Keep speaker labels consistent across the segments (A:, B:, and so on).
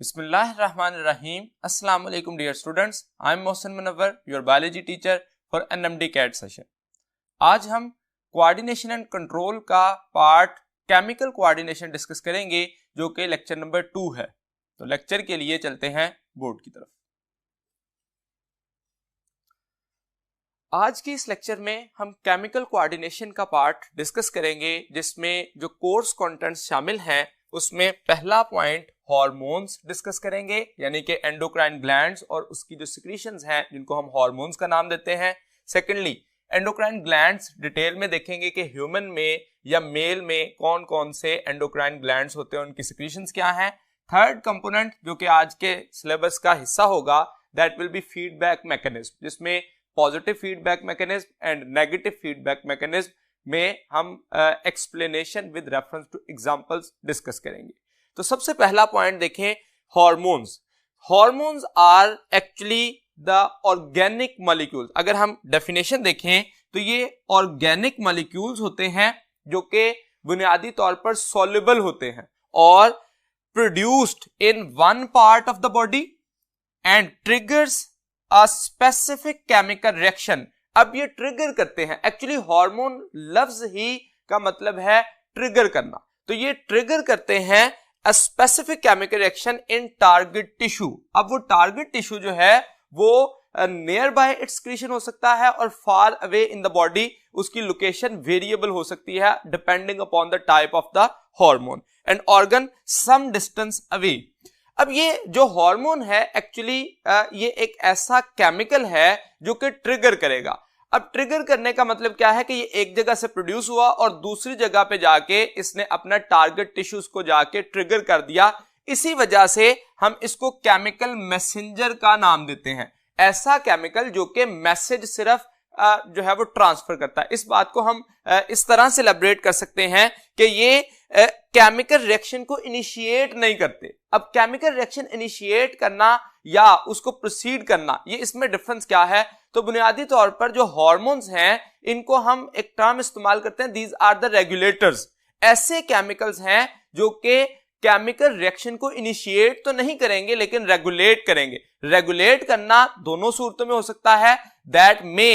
A: Bismillahirrahmanirrahim. Assalamu alaikum dear students. I am Mohsen Munawwar, your biology teacher for NMD CAT session. आज हम coordination and control का part chemical coordination discuss करेंगे जो कि lecture number 2 है। तो lecture के लिए चलते हैं बोर्ड की तरफ। आज की इस लेक्चर में हम केमिकल कोऑर्डिनेशन का पार्ट डिस्कस करेंगे जिसमें जो कोर्स कंटेंट्स शामिल हैं उसमें पहला पॉइंट हार्मोन्स डिस्कस करेंगे, यानी कि एंडोक्राइन ग्लैंड्स और उसकी जो सिक्रीशंस हैं जिनको हम हार्मोन्स का नाम देते हैं। सेकेंडली एंडोक्राइन ग्लैंड्स डिटेल में देखेंगे कि ह्यूमन में या मेल में कौन कौन से एंडोक्राइन ग्लैंड्स होते हैं, उनकी सिक्रीशंस क्या हैं। थर्ड कंपोनेंट जो कि आज के सिलेबस का हिस्सा होगा that will be feedback mechanism, जिसमें positive feedback mechanism and negative feedback mechanism में हम explanation with reference to examples discuss करेंगे। तो सबसे पहला पॉइंट देखें, hormones. Hormones are actually the organic molecules. अगर हम डेफिनेशन देखें तो ये ऑर्गेनिक मॉलिक्यूल्स होते हैं जो कि बुनियादी तौर पर सॉल्युबल होते हैं और produced in one part of the body and triggers a specific chemical reaction. अब ये ट्रिगर करते हैं, एक्चुअली हार्मोन लफ्ज ही का मतलब है ट्रिगर करना, तो ये ट्रिगर करते हैं a specific chemical reaction in target tissue। अब वो टारगेट टिश्यू जो है वो नियर बाय इट्स क्रिएशन हो सकता है और far away in the body उसकी लोकेशन वेरिएबल हो सकती है depending upon the type of the hormone and organ some distance away. अब ये जो हार्मोन है एक्चुअली ये एक ऐसा केमिकल है जो कि ट्रिगर करेगा। अब ट्रिगर करने का मतलब क्या है कि ये एक जगह से प्रोड्यूस हुआ और दूसरी जगह पे जाके इसने अपना टारगेट टिश्यूज को जाके ट्रिगर कर दिया। इसी वजह से हम इसको केमिकल मैसेंजर का नाम देते हैं, ऐसा केमिकल जो कि मैसेज सिर्फ जो है वो ट्रांसफर करता है। इस बात को हम इस तरह से एलैबोरेट कर सकते हैं कि ये केमिकल रिएक्शन को इनिशिएट नहीं करते। अब केमिकल रिएक्शन इनिशिएट करना या उसको प्रोसीड करना, ये इसमें डिफरेंस क्या है? तो बुनियादी तौर पर जो हार्मोन्स हैं इनको हम एक टर्म इस्तेमाल करते हैं, दीज आर द रेगुलेटर्स। ऐसे केमिकल्स हैं जो कि केमिकल रिएक्शन को इनिशिएट तो नहीं करेंगे लेकिन रेगुलेट करेंगे। रेगुलेट करना दोनों सूरतों में हो सकता है, that may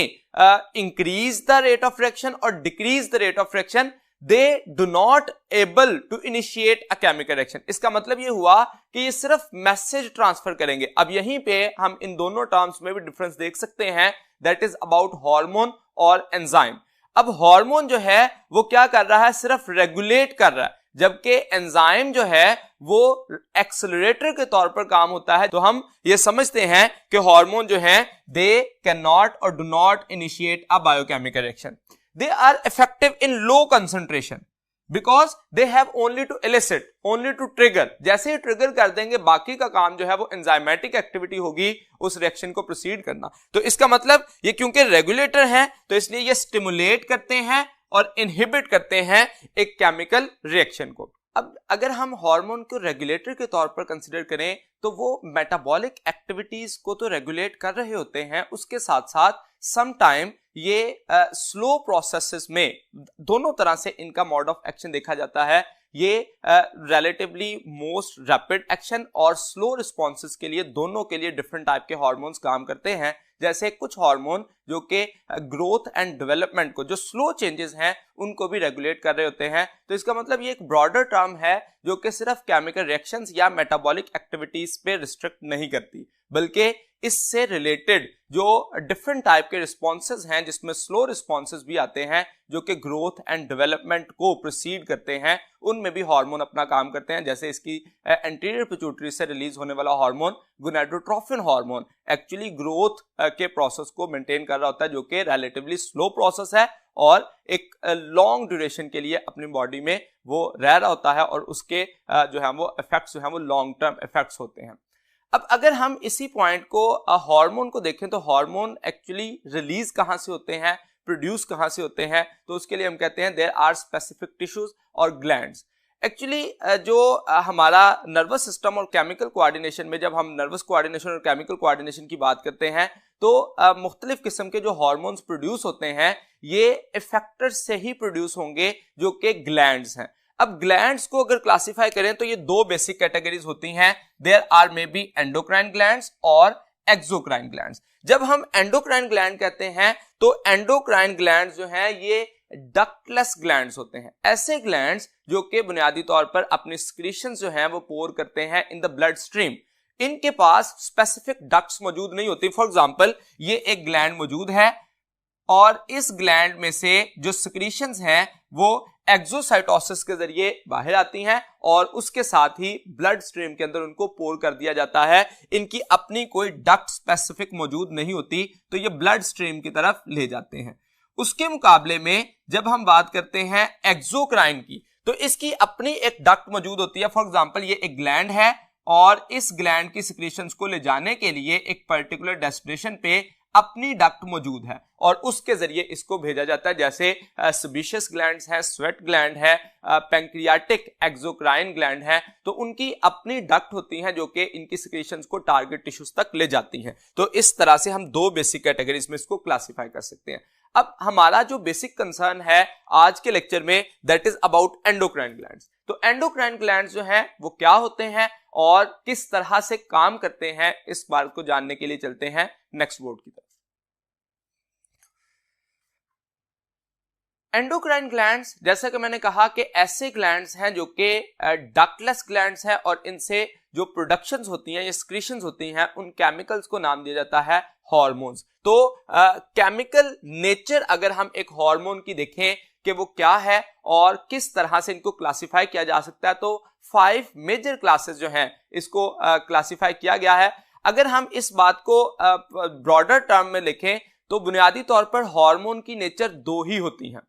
A: increase the rate of reaction और decrease the rate of reaction. They do not able to initiate a chemical reaction। इसका मतलब ये हुआ कि ये सिर्फ मैसेज ट्रांसफर करेंगे। अब यहीं पे हम इन दोनों टर्म्स में भी डिफरेंस देख सकते हैं, दैट इज अबाउट हार्मोन और एंजाइम। अब हार्मोन जो है वो क्या कर रहा है? सिर्फ रेगुलेट कर रहा है, जबकि एंजाइम जो है वो एक्सेलरेटर के तौर पर काम होता है। तो हम ये समझते हैं कि हार्मोन जो है दे कैन नॉट और do not initiate a biochemical reaction. They are effective in low concentration because they have only to elicit, only to trigger। जैसे ही ट्रिगर कर देंगे बाकी का काम जो है वो एंजाइमेटिक एक्टिविटी होगी उस रिएक्शन को प्रोसीड करना। तो इसका मतलब ये क्योंकि रेगुलेटर हैं तो इसलिए ये स्टिमुलेट करते हैं और इनहिबिट करते हैं एक केमिकल रिएक्शन को। अब अगर हम हार्मोन को रेगुलेटर के तौर पर कंसीडर करें तो वो मेटाबॉलिक एक्टिविटीज को तो रेगुलेट कर रहे होते हैं, उसके साथ साथ सम टाइम ये स्लो प्रोसेसेस में दोनों तरह से इनका मोड ऑफ एक्शन देखा जाता है। ये रिलेटिवली मोस्ट रैपिड एक्शन और स्लो रिस्पॉन्सेस के लिए दोनों के लिए डिफरेंट टाइप के हार्मोन्स काम करते हैं। जैसे कुछ हार्मोन जो कि ग्रोथ एंड डेवलपमेंट को, जो स्लो चेंजेस हैं उनको भी रेगुलेट कर रहे होते हैं। तो इसका मतलब ये एक ब्रॉडर टर्म है जो कि सिर्फ केमिकल रिएक्शंस या मेटाबॉलिक एक्टिविटीज पे रिस्ट्रिक्ट नहीं करती, बल्कि इससे रिलेटेड जो डिफरेंट टाइप के रिस्पॉन्सेज हैं जिसमें स्लो रिस्पॉन्सेज भी आते हैं जो कि ग्रोथ एंड डेवलपमेंट को प्रोसीड करते हैं, उनमें भी हार्मोन अपना काम करते हैं। जैसे इसकी एंटीरियर पिट्यूटरी से रिलीज होने वाला hormone gonadotrophin hormone actually growth के प्रोसेस को मेंटेन कर रहा होता है, जो कि रिलेटिवली स्लो प्रोसेस है और एक लॉन्ग ड्यूरेशन के लिए अपनी बॉडी में वो रह रहा होता है और उसके जो है वो इफेक्ट्स जो है वो लॉन्ग टर्म इफेक्ट्स होते हैं। अब अगर हम इसी पॉइंट को हार्मोन को देखें तो हार्मोन एक्चुअली रिलीज कहां से होते हैं, प्रोड्यूस कहां से होते हैं, तो उसके लिए हम कहते हैं देयर आर स्पेसिफिक टिश्यूज और ग्लैंड्स। एक्चुअली जो हमारा नर्वस सिस्टम और केमिकल कोऑर्डिनेशन में, जब हम नर्वस कोऑर्डिनेशन और केमिकल कोऑर्डिनेशन की बात करते हैं तो मुख्तलिफ किस्म के जो हार्मोन्स प्रोड्यूस होते हैं ये इफेक्टर से ही प्रोड्यूस होंगे जो कि ग्लैंड्स हैं। अब ग्लैंड्स को अगर क्लासिफाई करें तो ये दो बेसिक कैटेगरीज होती हैं, there are may be endocrine glands और एक्सोक्राइन ग्लैंड्स। जब हम एंडोक्राइन ग्लैंड कहते हैं तो एंडोक्राइन ग्लैंड्स जो हैं ये डक्टलेस ग्लैंड्स होते हैं, ऐसे ग्लैंड्स जो कि बुनियादी तौर पर अपनी सिक्रीशंस जो हैं वो पोर करते हैं इन द ब्लड स्ट्रीम। इनके पास स्पेसिफिक डक्ट्स मौजूद नहीं होती। फॉर एग्जांपल ये एक ग्लैंड मौजूद है और इस ग्लैंड में से जो सिक्रीशंस हैं वो एक्सोसाइटोसिस के जरिए बाहर आती हैं और उसके साथ ही ब्लड स्ट्रीम के अंदर उनको पोर कर दिया जाता है। इनकी अपनी कोई डक्ट स्पेसिफिक मौजूद नहीं होती, तो ये ब्लड स्ट्रीम की तरफ ले जाते हैं। उसके मुकाबले में जब हम बात करते हैं एक्सोक्राइन की, तो इसकी अपनी एक डक्ट मौजूद होती है। फॉर एग्जांपल ये एक ग्लैंड है और इस ग्लैंड की सिक्रीशंस को ले जाने के लिए एक पर्टिकुलर डेस्टिनेशन पे अपनी डक्ट मौजूद है और उसके जरिए इसको भेजा जाता है, जैसे सेबेशियस ग्लैंड्स है, स्वेट ग्लैंड है, पैंक्रियाटिक एक्सोक्राइन ग्लैंड है, तो उनकी अपनी डक्ट होती हैं जो कि इनकी सिक्रीशंस को टारगेट टिश्यूज तक ले जाती हैं। तो इस तरह से हम दो बेसिक कैटेगरीज में इसको क्लासिफाई कर सकते हैं। अब हमारा जो बेसिक कंसर्न है आज के लेक्चर में that is about endocrine glands. तो एंडोक्राइन ग्लैंड्स जो हैं वो क्या होते हैं और किस तरह से काम करते हैं, इस बात को जानने के लिए चलते हैं नेक्स्ट बोर्ड की तरफ। एंडोक्राइन ग्लैंड्स जैसा कि मैंने कहा कि ऐसे ग्लैंड्स हैं जो कि डक्टलेस ग्लैंड्स हैं और इनसे जो प्रोडक्शंस होती हैं या सिक्रीशंस होती हैं उन केमिकल्स को नाम दिया जाता है हार्मोन्स। तो केमिकल नेचर अगर हम एक हार्मोन की देखें कि वो क्या है और किस तरह से इनको क्लासिफाई किया जा सकता है, तो 5 मेजर क्लासेस जो हैं इसको क्लासिफाई किया गया है। अगर हम इस बात को ब्रॉडर टर्म में लिखें तो बुनियादी तौर पर हार्मोन की नेचर दो ही होती हैं।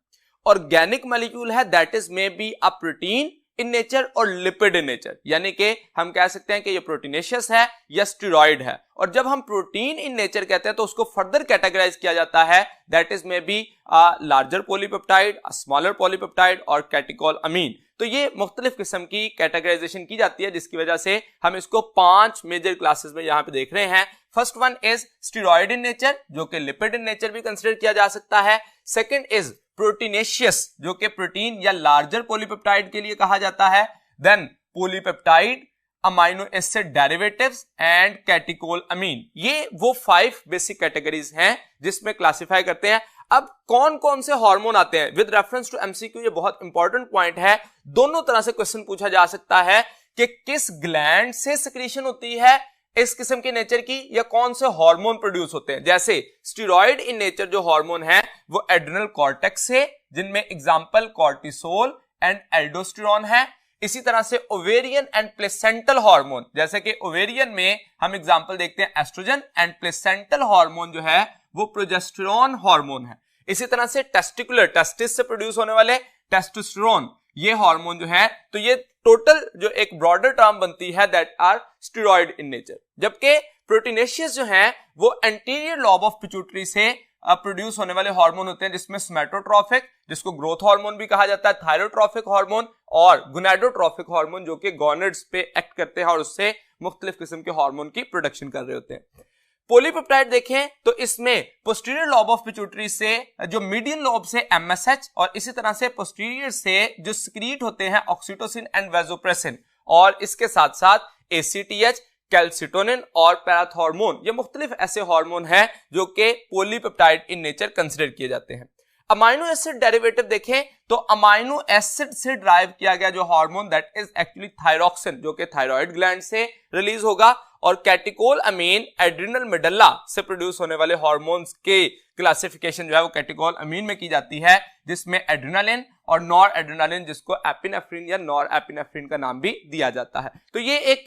A: ऑर्गेनिक मॉलिक्यूल है that is may be a protein in nature और लिपिड इन नेचर, यानी कि हम कह सकते हैं कि ये प्रोटीनेशियस है या स्टेरॉइड है। और जब हम प्रोटीन इन नेचर कहते हैं तो उसको फर्दर कैटेगराइज किया जाता है that is may be a larger polypeptide, a smaller polypeptide और कैटेकोल अमीन। तो ये मुख्तलिफ किस्म की कैटेगराइजेशन की जाती है जिसकी वजह से हम इसको 5 मेजर क्लासेस में यहां पे देख रहे हैं। First one is steroid in nature जो कि लिपिड इन नेचर भी कंसिडर किया जा सकता है। सेकंड इज प्रोटीनेशियस जो कि प्रोटीन या लार्जर पॉलीपेप्टाइड के लिए कहा जाता है। Then polypeptide, amino acid derivatives and catecholamine. ये वो 5 बेसिक कैटेगरीज हैं जिसमें क्लासिफाई करते हैं। अब कौन कौन से हार्मोन आते हैं विद रेफरेंस टू एमसीक्यू, ये बहुत इंपॉर्टेंट पॉइंट है। दोनों तरह से क्वेश्चन पूछा जा सकता है कि किस ग्लैंड से सिक्रीशन होती है इस किस्म के नेचर की, या कौन से हार्मोन प्रोड्यूस होते हैं। जैसे स्टेरॉइड इन नेचर जो हार्मोन है वो एड्रिनल कॉर्टेक्स से, जिनमें एग्जांपल कॉर्टिसोल एंड एल्डोस्टेरोन है। इसी तरह से ओवेरियन एंड प्लेसेंटल हार्मोन, जैसे कि ओवेरियन में हम एग्जांपल देखते हैं एस्ट्रोजन एंड प्लेसेंटल हार्मोन जो है वो प्रोजेस्टेरोन हार्मोन है। इसी तरह से टेस्टिकुलर, टेस्टिस से प्रोड्यूस होने वाले टेस्टोस्टेरोन, ये हार्मोन जो है, तो ये टोटल जो एक ब्रॉडर टर्म बनती है that are steroid in nature. जबकि प्रोटीनेशियस जो है वो एंटीरियर लॉब ऑफ पिट्यूटरी से प्रोड्यूस होने वाले हार्मोन होते हैं, जिसमें स्मेटोट्रोफिक जिसको ग्रोथ हार्मोन भी कहा जाता है, थायरोट्रोफिक हार्मोन और गुनाडोट्रोफिक हार्मोन जो कि गॉनेड्स पे एक्ट करते हैं और उससे मुख्तलिफ किस्म के हार्मोन की प्रोडक्शन कर रहे होते हैं। पॉलीपेप्टाइड देखें तो इसमें पोस्टीरियर लॉब ऑफ पिट्यूटरी से जो मीडियन लॉब से एमएसएच और इसी तरह से पोस्टीरियर से जो सिक्रीट होते हैं ऑक्सीटोसिन एंड वैसोप्रेसिन, और इसके साथ साथ एसीटीएच, कैल्सिटोनिन और पैराथॉर्मोन, ये मुख्तलिफ ऐसे हार्मोन हैं जो कि पॉलीपेप्टाइड इन नेचर कंसिडर किए जाते हैं। अमाइनो एसिड डेरिवेटिव देखें तो अमाइनो एसिड से ड्राइव किया गया जो hormone that is actually thyroxine जो कि थायराइड ग्लैंड से रिलीज होगा, और कैटेकोल अमीन एड्रिनल मेडल्ला से प्रोड्यूस होने वाले हार्मोन्स के क्लासिफिकेशन जो है वो कैटेकोल अमीन में की जाती है, जिसमें एड्रेनालिन और नॉर एड्रेनालिन जिसको एपिनेफ्रिन या नॉर एपिनेफ्रिन का नाम भी दिया जाता है। तो ये एक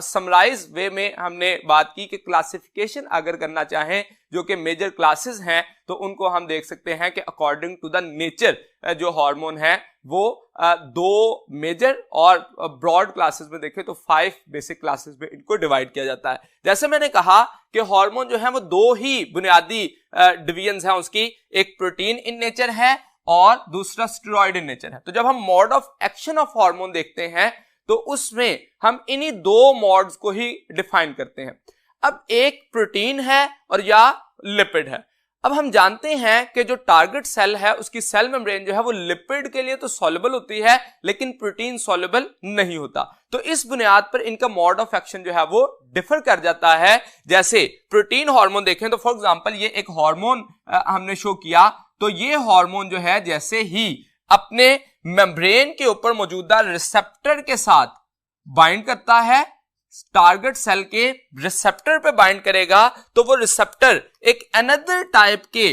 A: समराइज वे में हमने बात की कि क्लासिफिकेशन अगर करना चाहें जो कि मेजर क्लासेस हैं तो उनको हम देख सकते हैं कि अकॉर्डिंग टू द नेचर जो हार्मोन है वो 2 मेजर और ब्रॉड क्लासेस में देखें तो 5 बेसिक क्लासेस में इनको डिवाइड किया जाता है। जैसे मैंने कहा कि हार्मोन जो है वो 2 ही बुनियादी डिवीजन्स हैं उसकी, एक प्रोटीन इन नेचर है और दूसरा स्टेरॉइड इन नेचर है। तो जब हम mode of action of hormone देखते हैं तो उसमें हम इन्हीं 2 मोड्स को ही डिफाइन करते हैं। अब एक प्रोटीन है और या लिपिड है। अब हम जानते हैं कि जो टारगेट सेल है उसकी सेल मेम्ब्रेन जो है वो लिपिड के लिए तो सॉल्युबल होती है लेकिन प्रोटीन सॉल्युबल नहीं होता। तो इस बुनियाद पर इनका मोड ऑफ एक्शन जो है वो डिफर कर जाता है। जैसे प्रोटीन हार्मोन देखें तो फॉर एग्जांपल ये एक हार्मोन हमने शो किया, तो ये हार्मोन जो है जैसे ही अपने मेम्ब्रेन के ऊपर मौजूदा रिसेप्टर के साथ बाइंड करता है, टारगेट सेल के रिसेप्टर पे बाइंड करेगा, तो वो रिसेप्टर एक अनदर टाइप के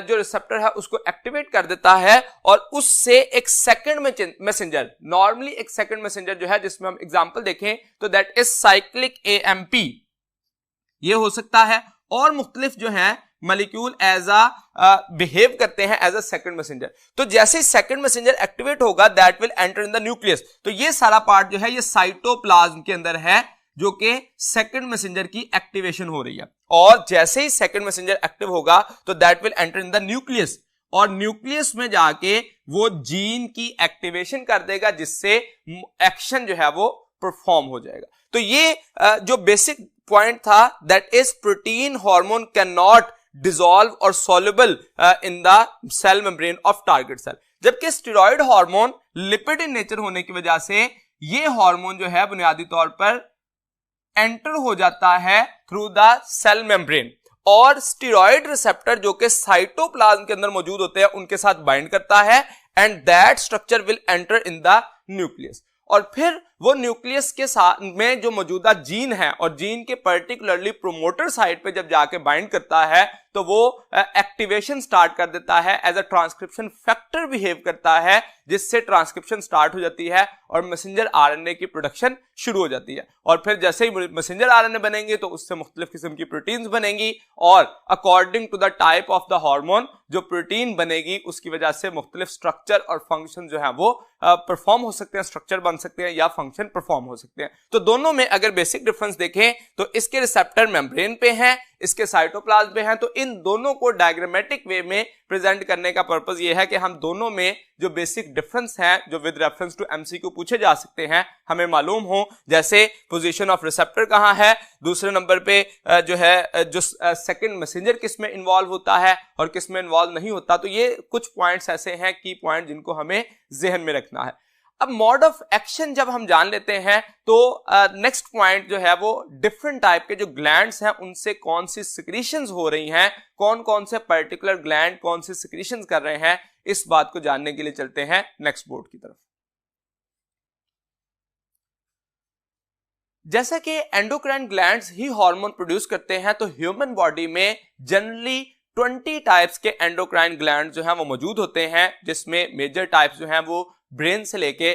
A: जो रिसेप्टर है उसको एक्टिवेट कर देता है और उससे एक सेकंड मैसेंजर, नॉर्मली एक सेकंड मैसेंजर जो है जिसमें हम एग्जांपल देखें तो दैट इज साइक्लिक एएमपी, ये हो सकता है। और मुख्तलिफ जो है मॉलिक्यूल एज अ बिहेव करते हैं एज अ सेकंड मैसेंजर। तो जैसे सेकंड मैसेंजर एक्टिवेट होगा that will enter in the nucleus. तो ये सारा पार्ट जो है ये साइटोप्लाज्म के अंदर है जो कि सेकंड मैसेंजर की एक्टिवेशन हो रही है। और जैसे ही सेकंड मैसेंजर एक्टिव होगा तो that will enter in the nucleus, और न्यूक्लियस में जाके वो जीन की एक्टिवेशन कर देगा जिससे एक्शन जो है वो परफॉर्म हो जाएगा। तो ये जो बेसिक पॉइंट था that is protein hormone can not dissolve और soluble in the cell membrane of target cell, जबकि steroid hormone lipid in nature होने की वजह से ये हार्मोन जो है बुनियादी तौर पर एंटर हो जाता है थ्रू द सेल मेम्ब्रेन, और स्टेरॉइड रिसेप्टर जो कि साइटोप्लाज्म के अंदर मौजूद होते हैं उनके साथ बाइंड करता है and that structure will enter in the nucleus. और फिर वो न्यूक्लियस के साथ में जो मौजूदा जीन है और जीन के पर्टिकुलरली प्रोमोटर साइट पे जब जाके बाइंड करता है तो वो एक्टिवेशन स्टार्ट कर देता है, as a transcription factor behave करता है जिससे ट्रांसक्रिप्शन स्टार्ट हो जाती है और मैसेंजर आरएनए की प्रोडक्शन शुरू हो जाती है। और फिर जैसे ही मैसेंजर आरएनए बनेंगे तो उससे मुख्तलिफ किस्म की प्रोटीन्स बनेंगी और according to the type of the hormone जो प्रोटीन बनेगी उसकी वजह से मुख्तलिफ स्ट्रक्चर और फंक्शन जो है वो परफॉर्म हो सकते हैं, स्ट्रक्चर बन सकते हैं या फंक्शन परफॉर्म हो सकते हैं। तो दोनों में अगर बेसिक डिफरेंस देखें तो इसके रिसेप्टर मेम्ब्रेन पे हैं, इसके साइटोप्लाज्म पे हैं। तो इन दोनों को डायग्रामेटिक वे में प्रेजेंट करने का पर्पस ये है कि हम दोनों में जो बेसिक डिफरेंस है जो विद रेफरेंस टू एमसीक्यू पूछे जा सकते हैं हमें मालूम हो, जैसे पोजीशन ऑफ रिसेप्टर कहां है, दूसरे नंबर पे जो है जो सेकंड मैसेंजर किस में इन्वॉल्व होता है और किस में इन्वॉल्व नहीं होता। तो ये कुछ पॉइंट्स ऐसे हैं की पॉइंट जिनको हमें जहन में रखना है। अब मोड ऑफ एक्शन जब हम जान लेते हैं तो नेक्स्ट पॉइंट जो है वो डिफरेंट टाइप के जो ग्लैंड्स हैं उनसे कौन सी सिक्रीशंस हो रही हैं, कौन कौन से पर्टिकुलर ग्लैंड कौन सी सिक्रीशंस कर रहे हैं, इस बात को जानने के लिए चलते हैं नेक्स्ट बोर्ड की तरफ। जैसा कि एंडोक्राइन ग्लैंड्स ही हार्मोन प्रोड्यूस करते हैं तो ह्यूमन बॉडी में जनरली 20 टाइप्स के एंडोक्राइन ग्लैंड जो हैं वो मौजूद होते हैं, जिसमें मेजर टाइप्स जो हैं वो ब्रेन से लेके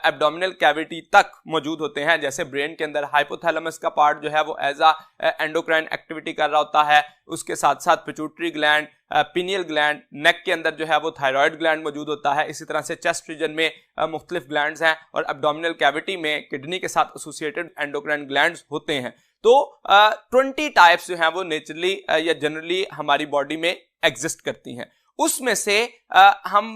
A: एब्डोमिनल कैविटी तक मौजूद होते हैं। जैसे ब्रेन के अंदर हाइपोथैलेमस का पार्ट जो है वो एज अ एंडोक्राइन एक्टिविटी कर रहा होता है, उसके साथ साथ पिट्यूटरी ग्लैंड, पिनियल ग्लैंड, नेक के अंदर जो है वो थायराइड ग्लैंड मौजूद होता है। इसी तरह से चेस्ट रीजन में मुख्तलिफ ग्लैंड्स हैं और एब्डोमिनल कैविटी में किडनी के साथ एसोसिएटेड एंडोक्राइन ग्लैंड्स होते हैं। तो 20 टाइप्स जो हैं वो नेचुरली या जनरली हमारी बॉडी में एग्जिस्ट करती हैं। उसमें से हम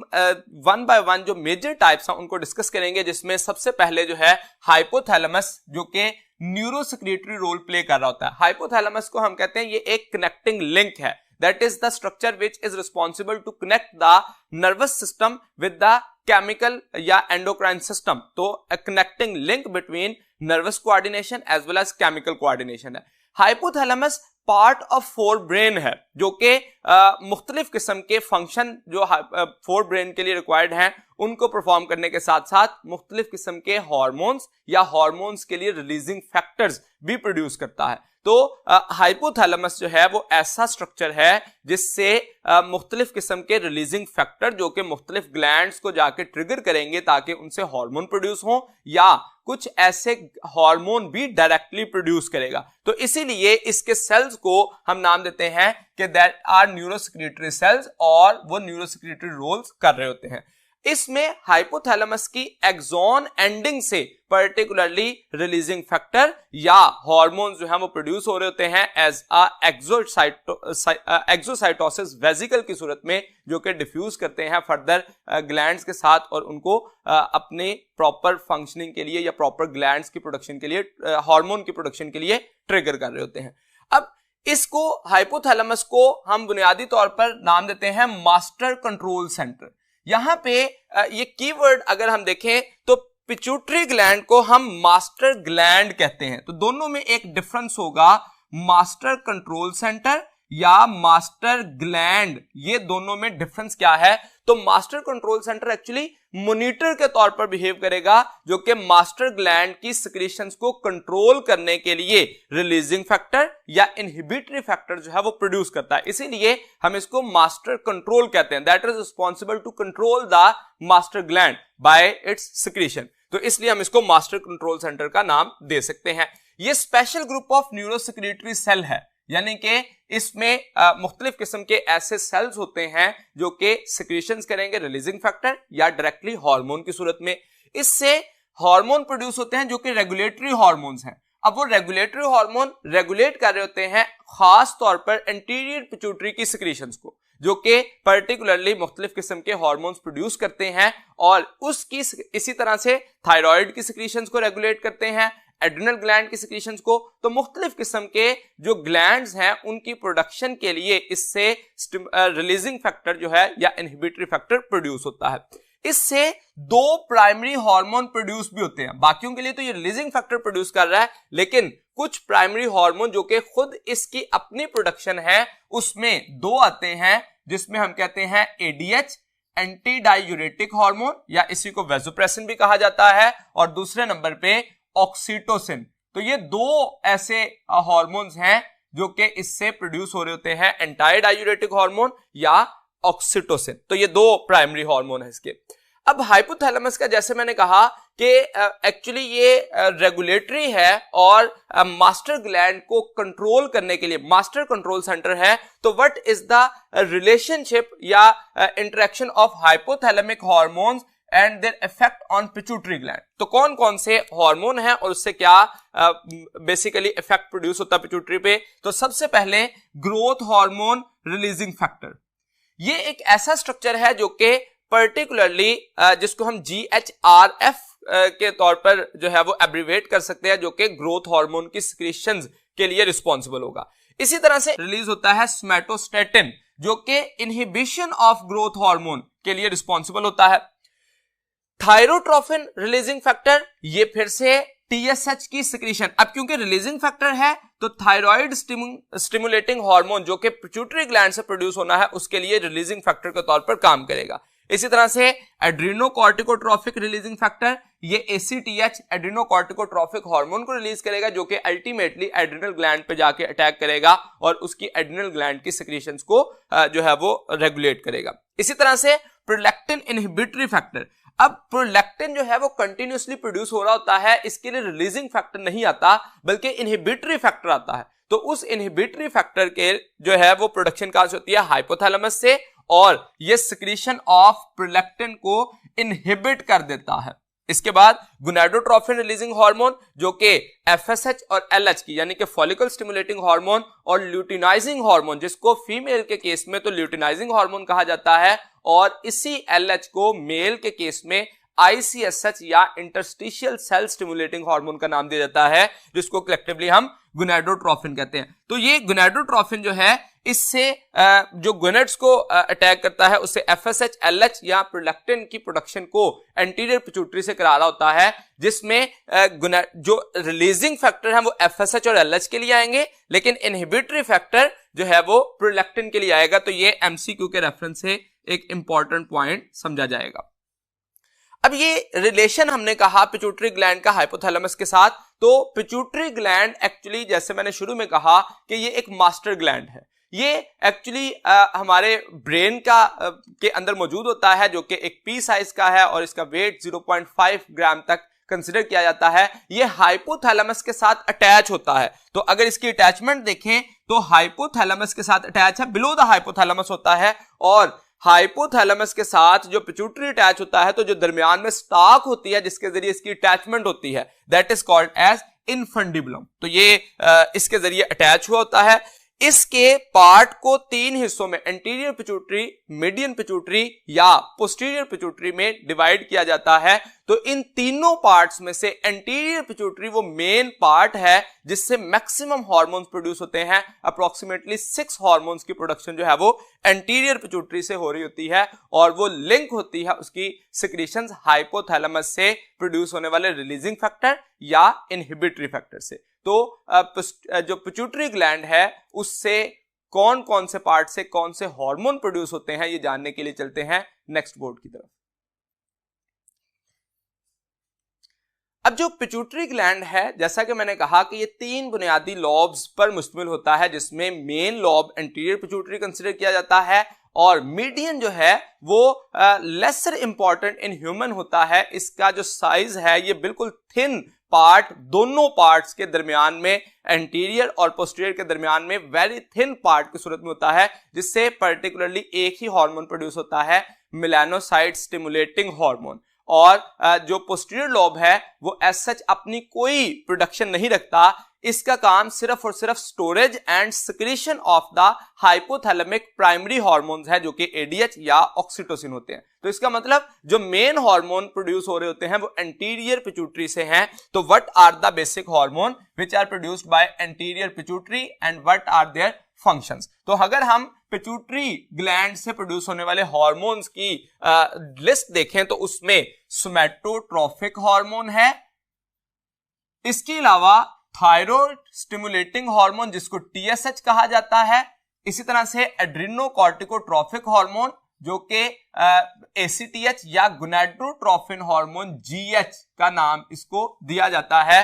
A: वन बाय वन जो मेजर टाइप्स हैं उनको डिस्कस करेंगे, जिसमें सबसे पहले जो है हाइपोथैलेमस जो कि न्यूरोसेक्रेटरी रोल प्ले कर रहा होता है। हाइपोथैलेमस को हम कहते हैं ये एक कनेक्टिंग लिंक है, that is the structure which is responsible to connect the nervous system with the chemical या एंडोक्राइन सिस्टम। तो connecting link between nervous coordination as well as chemical coordination है। Hypothalamus part of forebrain है जो कि मुख्तलिफ किस्म के function जो फोर ब्रेन के लिए रिक्वायर्ड हैं उनको परफॉर्म करने के साथ साथ मुख्तलिफ किस्म के हार्मोन्स या हार्मोन्स के लिए रिलीजिंग फैक्टर्स भी प्रोड्यूस करता है। तो हाइपोथैलेमस जो है वो ऐसा स्ट्रक्चर है जिससे मुख्तलिफ किस्म के रिलीजिंग फैक्टर जो कि मुख्तलिफ ग्लैंड्स को जाके ट्रिगर करेंगे ताकि उनसे हार्मोन प्रोड्यूस हो या कुछ ऐसे हार्मोन भी डायरेक्टली प्रोड्यूस करेगा। तो इसीलिए इसके सेल्स को हम नाम देते हैं कि दैट आर न्यूरोसेक्रेटरी सेल्स और वो न्यूरोसेक्रेटरी रोल्स कर रहे होते हैं। इसमें हाइपोथैलेमस की एक्सॉन एंडिंग से पर्टिकुलरली रिलीजिंग फैक्टर या हार्मोन्स जो है वो प्रोड्यूस हो रहे होते हैं एज एक्सोसाइटोसिस वेसिकल की सूरत में, जो कि डिफ्यूज करते हैं फर्दर ग्लैंड्स के साथ और उनको अपने प्रॉपर फंक्शनिंग के लिए या प्रॉपर ग्लैंड्स की प्रोडक्शन के लिए हार्मोन की प्रोडक्शन के लिए ट्रिगर कर रहे होते हैं। अब इसको हाइपोथैलेमस को हम बुनियादी तौर पर नाम देते हैं मास्टर कंट्रोल सेंटर। यहां पे ये कीवर्ड अगर हम देखें तो पिट्यूटरी ग्लैंड को हम मास्टर ग्लैंड कहते हैं, तो दोनों में एक डिफरेंस होगा, मास्टर कंट्रोल सेंटर या मास्टर ग्लैंड, ये दोनों में डिफरेंस क्या है। तो master control centre actually monitor के तौर पर बिहेव करेगा, जो कि मास्टर ग्लैंड की सिक्रीशंस को कंट्रोल करने के लिए रिलीजिंग फैक्टर या इनहिबिटरी फैक्टर जो है वो प्रोड्यूस करता है, इसीलिए हम इसको मास्टर कंट्रोल कहते हैं। That is responsible to control the master gland by its secretion, तो इसलिए हम इसको मास्टर कंट्रोल सेंटर का नाम दे सकते हैं। ये special group of neurosecretory cell है, यानी कि इसमें मुख्तलिफ किस्म के ऐसे सेल्स होते हैं जो कि सिक्रीशंस करेंगे रिलीजिंग फैक्टर या डायरेक्टली हार्मोन की सूरत में। इससे हार्मोन प्रोड्यूस होते हैं जो कि रेगुलेटरी हार्मोन्स हैं। अब वो रेगुलेटरी हार्मोन रेगुलेट कर रहे होते हैं खास तौर पर एंटीरियर पिट्यूटरी की सिक्रीशंस को, जो कि पर्टिकुलरली मुख्तलिफ किस्म के हार्मोन्स प्रोड्यूस करते हैं, और उसकी इसी तरह से थायराइड की सिक्रीशंस को रेगुलेट करते हैं, एड्रिनल ग्लैंड की सिक्रीशंस को। तो मुख्तलिफ किस्म के जो ग्लैंड्स हैं उनकी प्रोडक्शन के लिए इससे रिलीजिंग फैक्टर जो है या इनहिबिटरी फैक्टर प्रोड्यूस होता है। इससे दो प्राइमरी हार्मोन प्रोड्यूस भी होते हैं, बाकियों के लिए तो ये रिलीजिंग फैक्टर प्रोड्यूस कर रहा है, लेकिन कुछ प्राइमरी हार्मोन जो कि खुद इसकी अपनी प्रोडक्शन है उसमें दो आते हैं, जिसमें हम कहते हैं एडीएच एंटी डायूरेटिक हार्मोन, या इसी को वैसोप्रेसिन भी कहा जाता है, और दूसरे नंबर पे ऑक्सीटोसिन। तो ये दो ऐसे हार्मोन्स हैं जो कि इससे प्रोड्यूस हो रहे होते हैं, एंटी डायूरेटिक हार्मोन या ऑक्सीटोसिन। तो ये दो प्राइमरी हार्मोन है इसके। अब हाइपोथैलेमस का जैसे मैंने कहा कि एक्चुअली ये रेगुलेटरी है और मास्टर ग्लैंड को कंट्रोल करने के लिए मास्टर कंट्रोल सेंटर है। तो व्हाट इज द रिलेशनशिप या interaction of hypothalamic hormones and their effect on pituitary gland. तो कौन कौन से हार्मोन हैं और उससे क्या बेसिकली इफेक्ट प्रोड्यूस होता है पिट्यूटरी पे। तो सबसे पहले ग्रोथ हार्मोन रिलीजिंग फैक्टर, ये एक ऐसा स्ट्रक्चर है जो कि पर्टिकुलरली जिसको हम GHRF के तौर पर जो है वो एब्रीवेट कर सकते हैं, जो कि ग्रोथ हार्मोन की सिक्रीशंस के लिए रिस्पॉन्सिबल होगा। इसी तरह से रिलीज होता है सोमैटोस्टेटिन, जो कि इनहिबिशन ऑफ ग्रोथ हार्मोन के लिए रिस्पॉन्सिबल होता है। थायरोट्रोफिन रिलीजिंग फैक्टर, ये फिर से TSH की सिक्रीशन। अब क्योंकि रिलीजिंग फैक्टर है तो थायराइड स्टिमुलेटिंग हार्मोन जो कि पिट्यूटरी ग्लैंड से प्रोड्यूस होना है उसके लिए रिलीजिंग फैक्टर के तौर पर काम करेगा। इसी तरह से एड्रीनोकॉर्टिकोट्रोफिक रिलीजिंग फैक्टर, ये ACTH एड्रीनोकॉर्टिकोट्रोफिक हार्मोन को रिलीज करेगा, जो कि अल्टीमेटली एड्रिनल ग्लैंड पे जाके अटैक करेगा और उसकी एड्रिनल ग्लैंड की सिक्रीशंस को जो है वो रेगुलेट करेगा। इसी तरह से प्रोलैक्टिन इनहिबिटरी फैक्टर, अब प्रोलैक्टिन जो है वो कंटिन्यूअसली प्रोड्यूस हो रहा होता है, इसके लिए रिलीजिंग फैक्टर नहीं आता बल्कि इनहिबिटरी फैक्टर आता है। तो उस इनहिबिटरी फैक्टर के जो है वो प्रोडक्शन कहां से होती है, हाइपोथैलेमस से, और ये सिक्रीशन ऑफ प्रोलैक्टिन को इनहिबिट कर देता है। इसके बाद गोनाडोट्रोफिन रिलीजिंग हार्मोन जो कि FSH और LH की यानी कि फॉलिकल स्टिमुलेटिंग हार्मोन और ल्यूटिनाइजिंग हार्मोन, जिसको फीमेल के केस में तो ल्यूटिनाइजिंग हार्मोन कहा जाता है, और इसी LH को मेल के केस में ICSH या इंटरस्टिशियल सेल स्टिमुलेटिंग हार्मोन का नाम दिया जाता है, जिसको कलेक्टिवली हम गोनाडोट्रोफिन कहते हैं। तो ये गोनाडोट्रोफिन जो है इससे जो गोनेड्स को अटैक करता है उससे FSH, LH या प्रोलैक्टिन की प्रोडक्शन को एंटीरियर पिट्यूटरी से करा रहा होता है, जिसमें जो रिलीजिंग फैक्टर है वो FSH और LH के लिए आएंगे, लेकिन इनहिबिटरी फैक्टर जो है वो प्रोलैक्टिन के लिए आएगा। तो ये MCQ के रेफरेंस से एक इंपॉर्टेंट पॉइंट समझा जाएगा। अब ये रिलेशन हमने कहा पिट्यूटरी ग्लैंड का हाइपोथैलेमस के साथ, तो पिट्यूटरी ग्लैंड एक्चुअली जैसे मैंने शुरू में कहा कि ये एक मास्टर ग्लैंड है। ये एक्चुअली हमारे ब्रेन का के अंदर मौजूद होता है, जो कि एक पी साइज का है और इसका वेट 0.5 ग्राम तक कंसिडर किया जाता है। ये हाइपोथैलेमस के साथ अटैच होता है। तो अगर इसकी अटैचमेंट देखें तो हाइपोथैलेमस के साथ अटैच है, बिलो द हाइपोथैलेमस होता है, और हाइपोथैलेमस के साथ जो पिट्यूटरी अटैच होता है, तो जो दरमियान में स्टाक होती है जिसके जरिए इसकी अटैचमेंट होती है, that is called as infundibulum. तो ये इसके जरिए अटैच हुआ होता है। इसके पार्ट को तीन हिस्सों में एंटीरियर पिट्यूटरी, मीडियन पिट्यूटरी या पोस्टीरियर पिट्यूटरी में डिवाइड किया जाता है। तो इन तीनों पार्ट्स में से एंटीरियर पिट्यूटरी वो मेन पार्ट है जिससे मैक्सिमम हार्मोन्स प्रोड्यूस होते हैं। अप्रोक्सीमेटली 6 हार्मोन्स की प्रोडक्शन जो है वो एंटीरियर पिट्यूटरी से हो रही होती है और वो लिंक होती है उसकी सिक्रीशंस हाइपोथैलेमस से प्रोड्यूस होने वाले रिलीजिंग फैक्टर या इनहिबिटरी फैक्टर से। तो जो पिट्यूटरी ग्लैंड है उससे कौन कौन से पार्ट से कौन से हार्मोन प्रोड्यूस होते हैं ये जानने के लिए चलते हैं नेक्स्ट बोर्ड की तरफ। अब जो पिट्यूटरी ग्लैंड है, जैसा कि मैंने कहा कि ये 3 बुनियादी लॉब्स पर मुश्तमिल होता है, जिसमें main lobe anterior pituitary consider किया जाता है और मीडियन जो है वो लेसर इंपॉर्टेंट इन ह्यूमन होता है। इसका जो साइज है ये बिल्कुल थिन पार्ट, दोनों पार्ट्स के दरमियान में, एंटीरियर और पोस्टीरियर के दरमियान में वेरी थिन पार्ट की सूरत में होता है, जिससे पर्टिकुलरली एक ही हार्मोन प्रोड्यूस होता है, मेलानोसाइट स्टिमुलेटिंग हार्मोन। और जो पोस्टीरियर लॉब है वो एज सच अपनी कोई प्रोडक्शन नहीं रखता, इसका काम सिर्फ और सिर्फ storage and secretion of the hypothalamic primary hormones है जो कि एडीएच या ऑक्सीटोसिन होते हैं। तो इसका मतलब जो मेन हार्मोन प्रोड्यूस हो रहे होते हैं वो एंटीरियर पिट्यूटरी से हैं। तो what are the basic hormone which are produced by anterior pituitary and what are their functions. तो अगर हम पिट्यूटरी ग्लैंड से प्रोड्यूस होने वाले हार्मोन्स की लिस्ट देखें तो उसमें सोमैटोट्रोफिक हार्मोन है, इसके अलावा थायराइड स्टिमुलेटिंग हार्मोन जिसको टीएसएच कहा जाता है, इसी तरह से एड्रिनोकॉर्टिकोट्रोफिक हार्मोन जो कि एसीटीएच या गोनाडोट्रोफिन हार्मोन जीएच का नाम इसको दिया जाता है,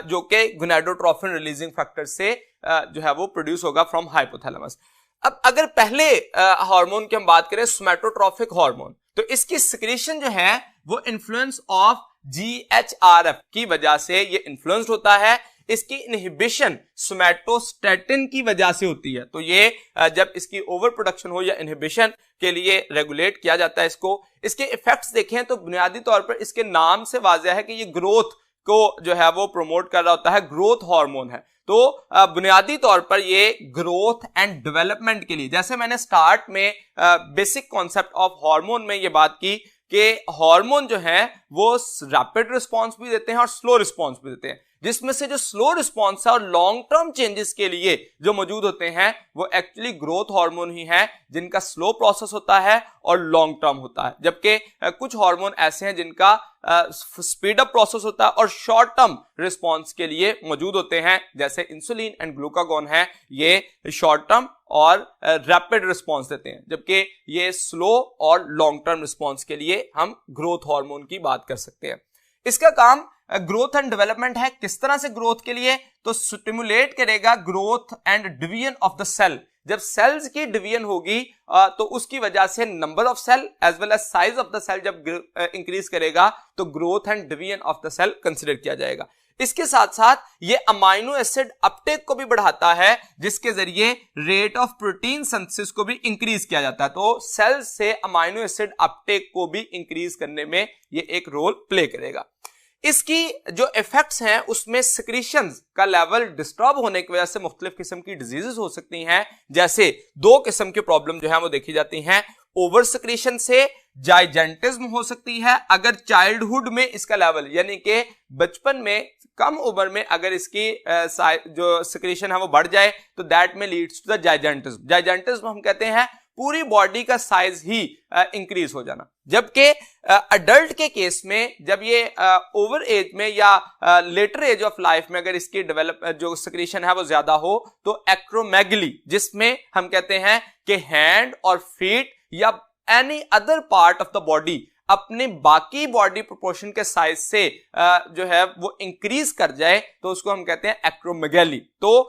A: जो कि गोनाडोट्रोफिन रिलीजिंग फैक्टर से जो है वो प्रोड्यूस होगा फ्रॉम हाइपोथैलेमस। अब अगर पहले हार्मोन की हम बात करें सोमैटोट्रोफिक हार्मोन, तो इसकी सिक्रीशन जो है वो इन्फ्लुएंस ऑफ जीएचआरएफ की वजह से ये इन्फ्लुएंस्ड होता है। इसकी इनहिबिशन सोमैटोस्टैटिन की वजह से होती है। तो ये जब इसकी ओवर प्रोडक्शन हो या इनहिबिशन के लिए रेगुलेट किया जाता है इसको। इसके इफेक्ट्स देखें तो बुनियादी तौर पर इसके नाम से वाज़ेह है कि ये ग्रोथ को जो है वो प्रमोट कर रहा होता है, ग्रोथ हार्मोन है। तो बुनियादी तौर पर ये ग्रोथ एंड डेवलपमेंट के लिए, जैसे मैंने स्टार्ट में बेसिक कॉन्सेप्ट ऑफ हार्मोन में ये बात की कि हार्मोन जो है वो रैपिड रिस्पॉन्स भी देते हैं और स्लो रिस्पॉन्स भी देते हैं, जिसमें से जो स्लो रिस्पॉन्स है और लॉन्ग टर्म चेंजेस के लिए जो मौजूद होते हैं वो एक्चुअली ग्रोथ हार्मोन ही है, जिनका स्लो प्रोसेस होता है और लॉन्ग टर्म होता है। जबकि कुछ हार्मोन ऐसे हैं जिनका स्पीड अप प्रोसेस होता है और शॉर्ट टर्म रिस्पॉन्स के लिए मौजूद होते हैं, जैसे इंसुलिन एंड ग्लूकागॉन है, ये शॉर्ट टर्म और रैपिड रिस्पॉन्स देते हैं, जबकि ये स्लो और लॉन्ग टर्म रिस्पॉन्स के लिए हम ग्रोथ हार्मोन की बात कर सकते हैं। इसका काम ग्रोथ एंड डेवलपमेंट है। किस तरह से ग्रोथ के लिए? तो स्टिमुलेट करेगा growth and division of the cell. जब सेल्स की डिवीजन होगी तो उसकी वजह से number of cell as well as size of the cell जब इंक्रीज करेगा तो growth and division of the cell consider किया जाएगा। इसके साथ साथ ये अमाइनो एसिड अपटेक को भी बढ़ाता है, जिसके जरिए रेट ऑफ प्रोटीन सिंथेसिस को भी इंक्रीज किया जाता है। तो सेल से अमाइनो एसिड अपटेक को भी इंक्रीज करने में ये एक रोल प्ले करेगा। इसकी जो इफेक्ट्स हैं उसमें सिक्रीशंस का लेवल डिस्टर्ब होने की वजह से मुख्तलिफ किस्म की डिजीजेस हो सकती हैं, जैसे 2 किस्म की प्रॉब्लम जो है वो देखी जाती हैं। ओवर सिक्रीशन से जाइजेंटिज्म हो सकती है, अगर चाइल्डहुड में इसका लेवल यानी कि बचपन में कम उम्र में अगर इसकी जो सिक्रीशन है वो बढ़ जाए तो दैट में लीड्स टू द जाइजेंटिज्म। जाइजेंटिज्म हम कहते हैं पूरी बॉडी का साइज ही इंक्रीज हो जाना। जबकि अडल्ट के केस में जब ये ओवर एज में या लेटर एज ऑफ लाइफ में अगर इसकी जो सिक्रीशन है वो ज्यादा हो तो एक्रोमेगली, जिसमें हम कहते हैं कि हैंड और फीट या any other part of the body अपने बाकी बॉडी प्रोपोर्शन के साइज से जो है वो इंक्रीज कर जाए तो उसको हम कहते हैं एक्रोमेगली। तो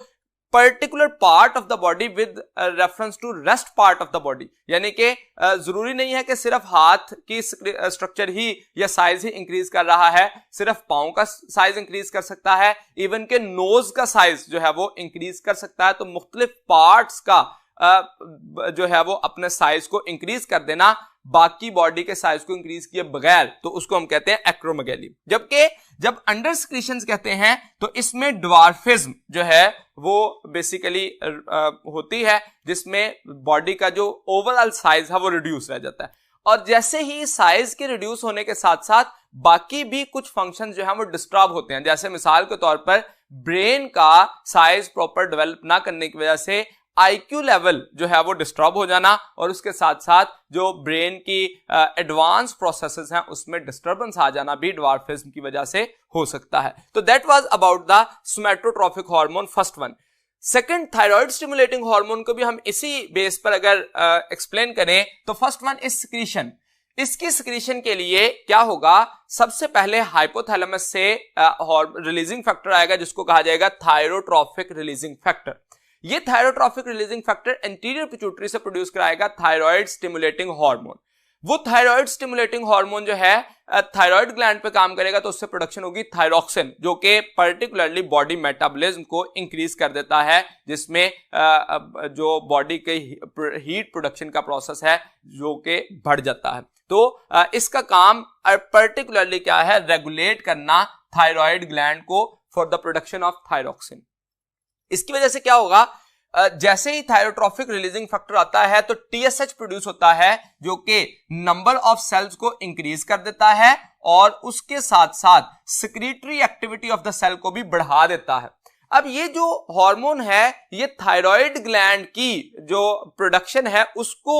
A: particular part of the body with reference to rest part of the body, यानी कि जरूरी नहीं है कि सिर्फ हाथ की स्ट्रक्चर ही या साइज ही इंक्रीज कर रहा है, सिर्फ पांव का साइज इंक्रीज कर सकता है, इवन के नोज का साइज जो है वो इंक्रीज कर सकता है। तो मुख्तलिफ पार्ट्स का जो है वो अपने साइज को इंक्रीज कर देना बाकी बॉडी के साइज को इंक्रीज किए बगैर, तो उसको हम कहते हैं एक्रोमेगली। जबकि जब अंडर सिक्रीशंस कहते हैं तो इसमें ड्वार्फिज्म जो है वो बेसिकली होती है जिसमें बॉडी का जो ओवरऑल साइज है वो रिड्यूस रह जाता है। और जैसे ही साइज के रिड्यूस होने के साथ साथ बाकी भी कुछ फंक्शन जो है वो डिस्टर्ब होते हैं। जैसे मिसाल के तौर पर ब्रेन का साइज प्रॉपर डेवलप ना करने की वजह से आईक्यू लेवल जो है वो डिस्टर्ब हो जाना, और उसके साथ साथ जो ब्रेन की एडवांस प्रोसेसेस हैं उसमें डिस्टर्बेंस आ जाना भी ड्वार्फिज्म की वजह से हो सकता है। तो that was about the somatotrophic hormone, first one. Second, thyroid stimulating hormone को भी हम इसी बेस पर अगर एक्सप्लेन करें तो फर्स्ट वन इज सिक्रीशन। इसकी सिक्रीशन के लिए क्या होगा, सबसे पहले हाइपोथैलेमस से रिलीजिंग फैक्टर आएगा जिसको कहा जाएगा थायरोट्रॉफिक रिलीजिंग फैक्टर। ये थायरोट्रॉफिक रिलीजिंग फैक्टर एंटीरियर पिट्यूटरी से प्रोड्यूस कराएगा थायराइड स्टिमुलेटिंग हार्मोन। वो थायराइड स्टिमुलेटिंग हार्मोन जो है थायराइड ग्लैंड पे काम करेगा तो उससे प्रोडक्शन होगी थायरोक्सिन, जो कि पर्टिकुलरली बॉडी मेटाबॉलिज्म को इंक्रीज कर देता है, जिसमें जो बॉडी के हीट प्रोडक्शन का प्रोसेस है जो कि बढ़ जाता है। तो इसका काम पर्टिकुलरली क्या है, रेगुलेट करना थायराइड ग्लैंड को for the production of thyroxine. इसकी वजह से क्या होगा, जैसे ही थायरोट्रॉफिक रिलीजिंग फैक्टर आता है तो टीएसएच प्रोड्यूस होता है जो कि नंबर ऑफ सेल्स को इंक्रीज कर देता है और उसके साथ साथ secretory activity of the cell को भी बढ़ा देता है। अब ये जो हार्मोन है ये थायराइड ग्लैंड की जो प्रोडक्शन है उसको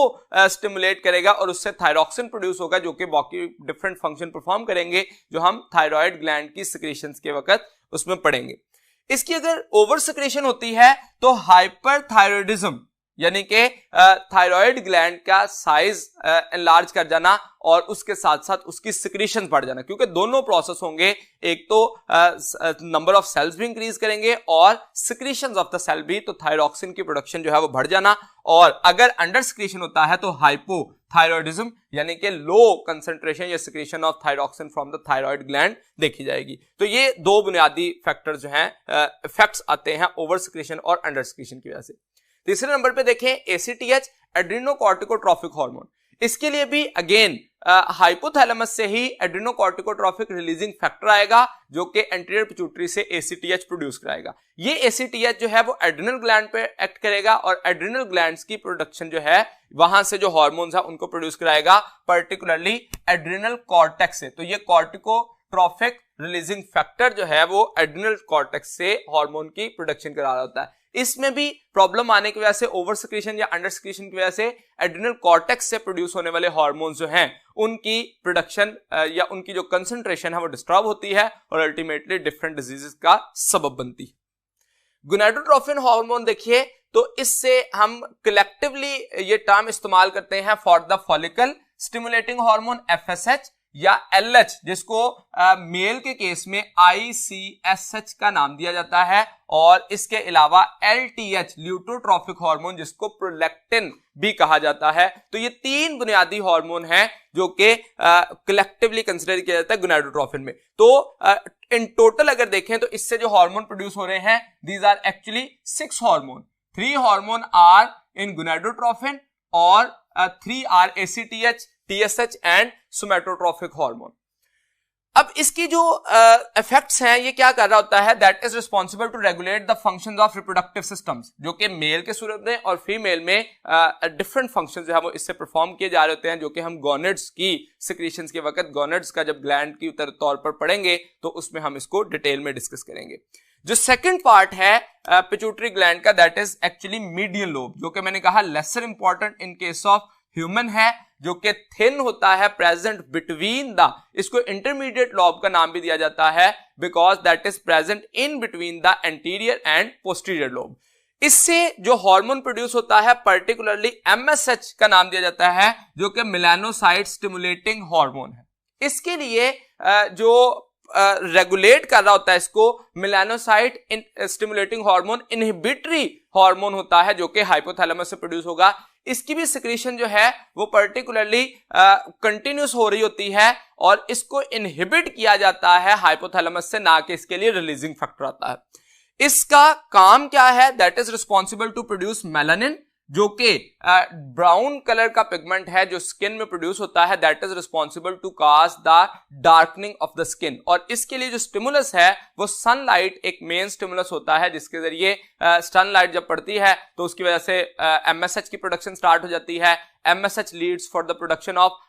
A: स्टिमुलेट करेगा और उससे थायरोक्सिन प्रोड्यूस होगा जो कि बाकी डिफरेंट फंक्शन परफॉर्म करेंगे जो हम थायराइड ग्लैंड की सिक्रीशंस के वक्त उसमें पढ़ेंगे। इसकी अगर ओवर सिक्रेशन होती है तो हाइपरथायरॉयडिज्म यानी कि थायराइड ग्लैंड का साइज एनलार्ज कर जाना और उसके साथ साथ उसकी सिक्रीशंस बढ़ जाना, क्योंकि दोनों प्रोसेस होंगे, एक तो नंबर ऑफ सेल्स भी इंक्रीज करेंगे और सिक्रीशंस ऑफ द सेल भी, तो थायरोक्सिन की प्रोडक्शन जो है वो बढ़ जाना। और अगर अंडर सिक्रीशन होता है तो हाइपोथायरॉयडिज्म यानी कि लो कंसंट्रेशन या secretion of thyroxine from the thyroid gland देखी जाएगी। तो ये दो बुनियादी फैक्टर जो हैं इफेक्ट्स आते हैं ओवर सिक्रीशन और अंडर सिक्रीशन की वजह से। तीसरे नंबर पे देखें एसीटीएच, एड्रेनोकॉर्टिकोट्रॉफिक हार्मोन। इसके लिए भी अगेन हाइपोथैलेमस से ही एड्रेनोकॉर्टिकोट्रॉफिक रिलीजिंग फैक्टर आएगा जो कि एंटीरियर पिट्यूटरी से एसीटीएच प्रोड्यूस कराएगा। ये एसीटीएच जो है वो एड्रेनल ग्लैंड पे एक्ट करेगा और एड्रेनल ग्लैंड्स की प्रोडक्शन जो है वहां से जो हार्मोन्स है उनको प्रोड्यूस कराएगा, पर्टिकुलरली एड्रेनल कॉर्टेक्स से। तो ये कॉर्टिकोट्रॉफिक रिलीजिंग फैक्टर जो है वो एड्रेनल कॉर्टेक्स से हार्मोन की प्रोडक्शन करा रहा होता है। इसमें भी प्रॉब्लम आने की वजह से ओवर सिक्रीशन या अंडर सिक्रीशन की वजह से एड्रेनल कॉर्टेक्स से प्रोड्यूस होने वाले हार्मोन्स जो हैं उनकी प्रोडक्शन या उनकी जो कंसंट्रेशन है वो डिस्टर्ब होती है और अल्टीमेटली डिफरेंट डिजीजेस का सबब बनती है। गोनाडोट्रोफिन हार्मोन देखिए तो इससे हम कलेक्टिवली ये टर्म इस्तेमाल करते हैं for the follicle stimulating hormone FSH या एलएच, जिसको मेल के केस में आईसीएसएच का नाम दिया जाता है, और इसके अलावा एलटीएच ल्यूटोट्रोफिक हार्मोन जिसको प्रोलैक्टिन भी कहा जाता है। तो ये तीन बुनियादी हार्मोन हैं जो कि कलेक्टिवली कंसीडर किया जाता है गोनाडोट्रोफिन में। तो इन टोटल अगर देखें तो इससे जो हार्मोन प्रोड्यूस हो रहे हैं these are actually 6 hormone. 3 hormone are in gonadotrophin और 3 are ACTH, TSH and somatotrophic hormone. अब इसकी जो इफेक्ट्स हैं ये क्या कर रहा होता है, that is responsible to regulate the functions of reproductive systems, जो कि मेल के सूरत में और फीमेल में डिफरेंट फंक्शंस जो है वो इससे परफॉर्म किए जा रहे होते हैं, जो कि हम गोनेड्स की सिक्रीशंस के वक्त गोनेड्स का जब ग्लैंड की तौर पर पढ़ेंगे तो उसमें हम इसको डिटेल में डिस्कस करेंगे। जो सेकंड पार्ट है पिट्यूटरी ग्लैंड का, that is actually medial lobe, जो कि मैंने कहा lesser important in case of human है, जो कि थिन होता है प्रेजेंट बिटवीन द, इसको इंटरमीडिएट लॉब का नाम भी दिया जाता है because that is present in between the anterior and posterior lobe. इससे जो हार्मोन प्रोड्यूस होता है पर्टिकुलरली एमएसएच का नाम दिया जाता है, जो कि मेलानोसाइट स्टिमुलेटिंग हार्मोन है। इसके लिए जो रेगुलेट कर रहा होता है इसको melanocyte stimulating hormone inhibitory hormone होता है, जो कि हाइपोथैलेमस से प्रोड्यूस होगा। इसकी भी सिक्रीशन जो है वो पर्टिकुलरली कंटिन्यूस हो रही होती है और इसको इनहिबिट किया जाता है हाइपोथैलेमस से, ना कि इसके लिए रिलीजिंग फैक्टर आता है। इसका काम क्या है, that is responsible to produce melanin, जो कि ब्राउन कलर का पिगमेंट है जो स्किन में प्रोड्यूस होता है, that is responsible to cause the darkening of the skin. और इसके लिए जो स्टिमुलस है वो सनलाइट एक मेन स्टिमुलस होता है, जिसके जरिए सनलाइट जब पड़ती है तो उसकी वजह से MSH की प्रोडक्शन स्टार्ट हो जाती है। MSH leads for the production of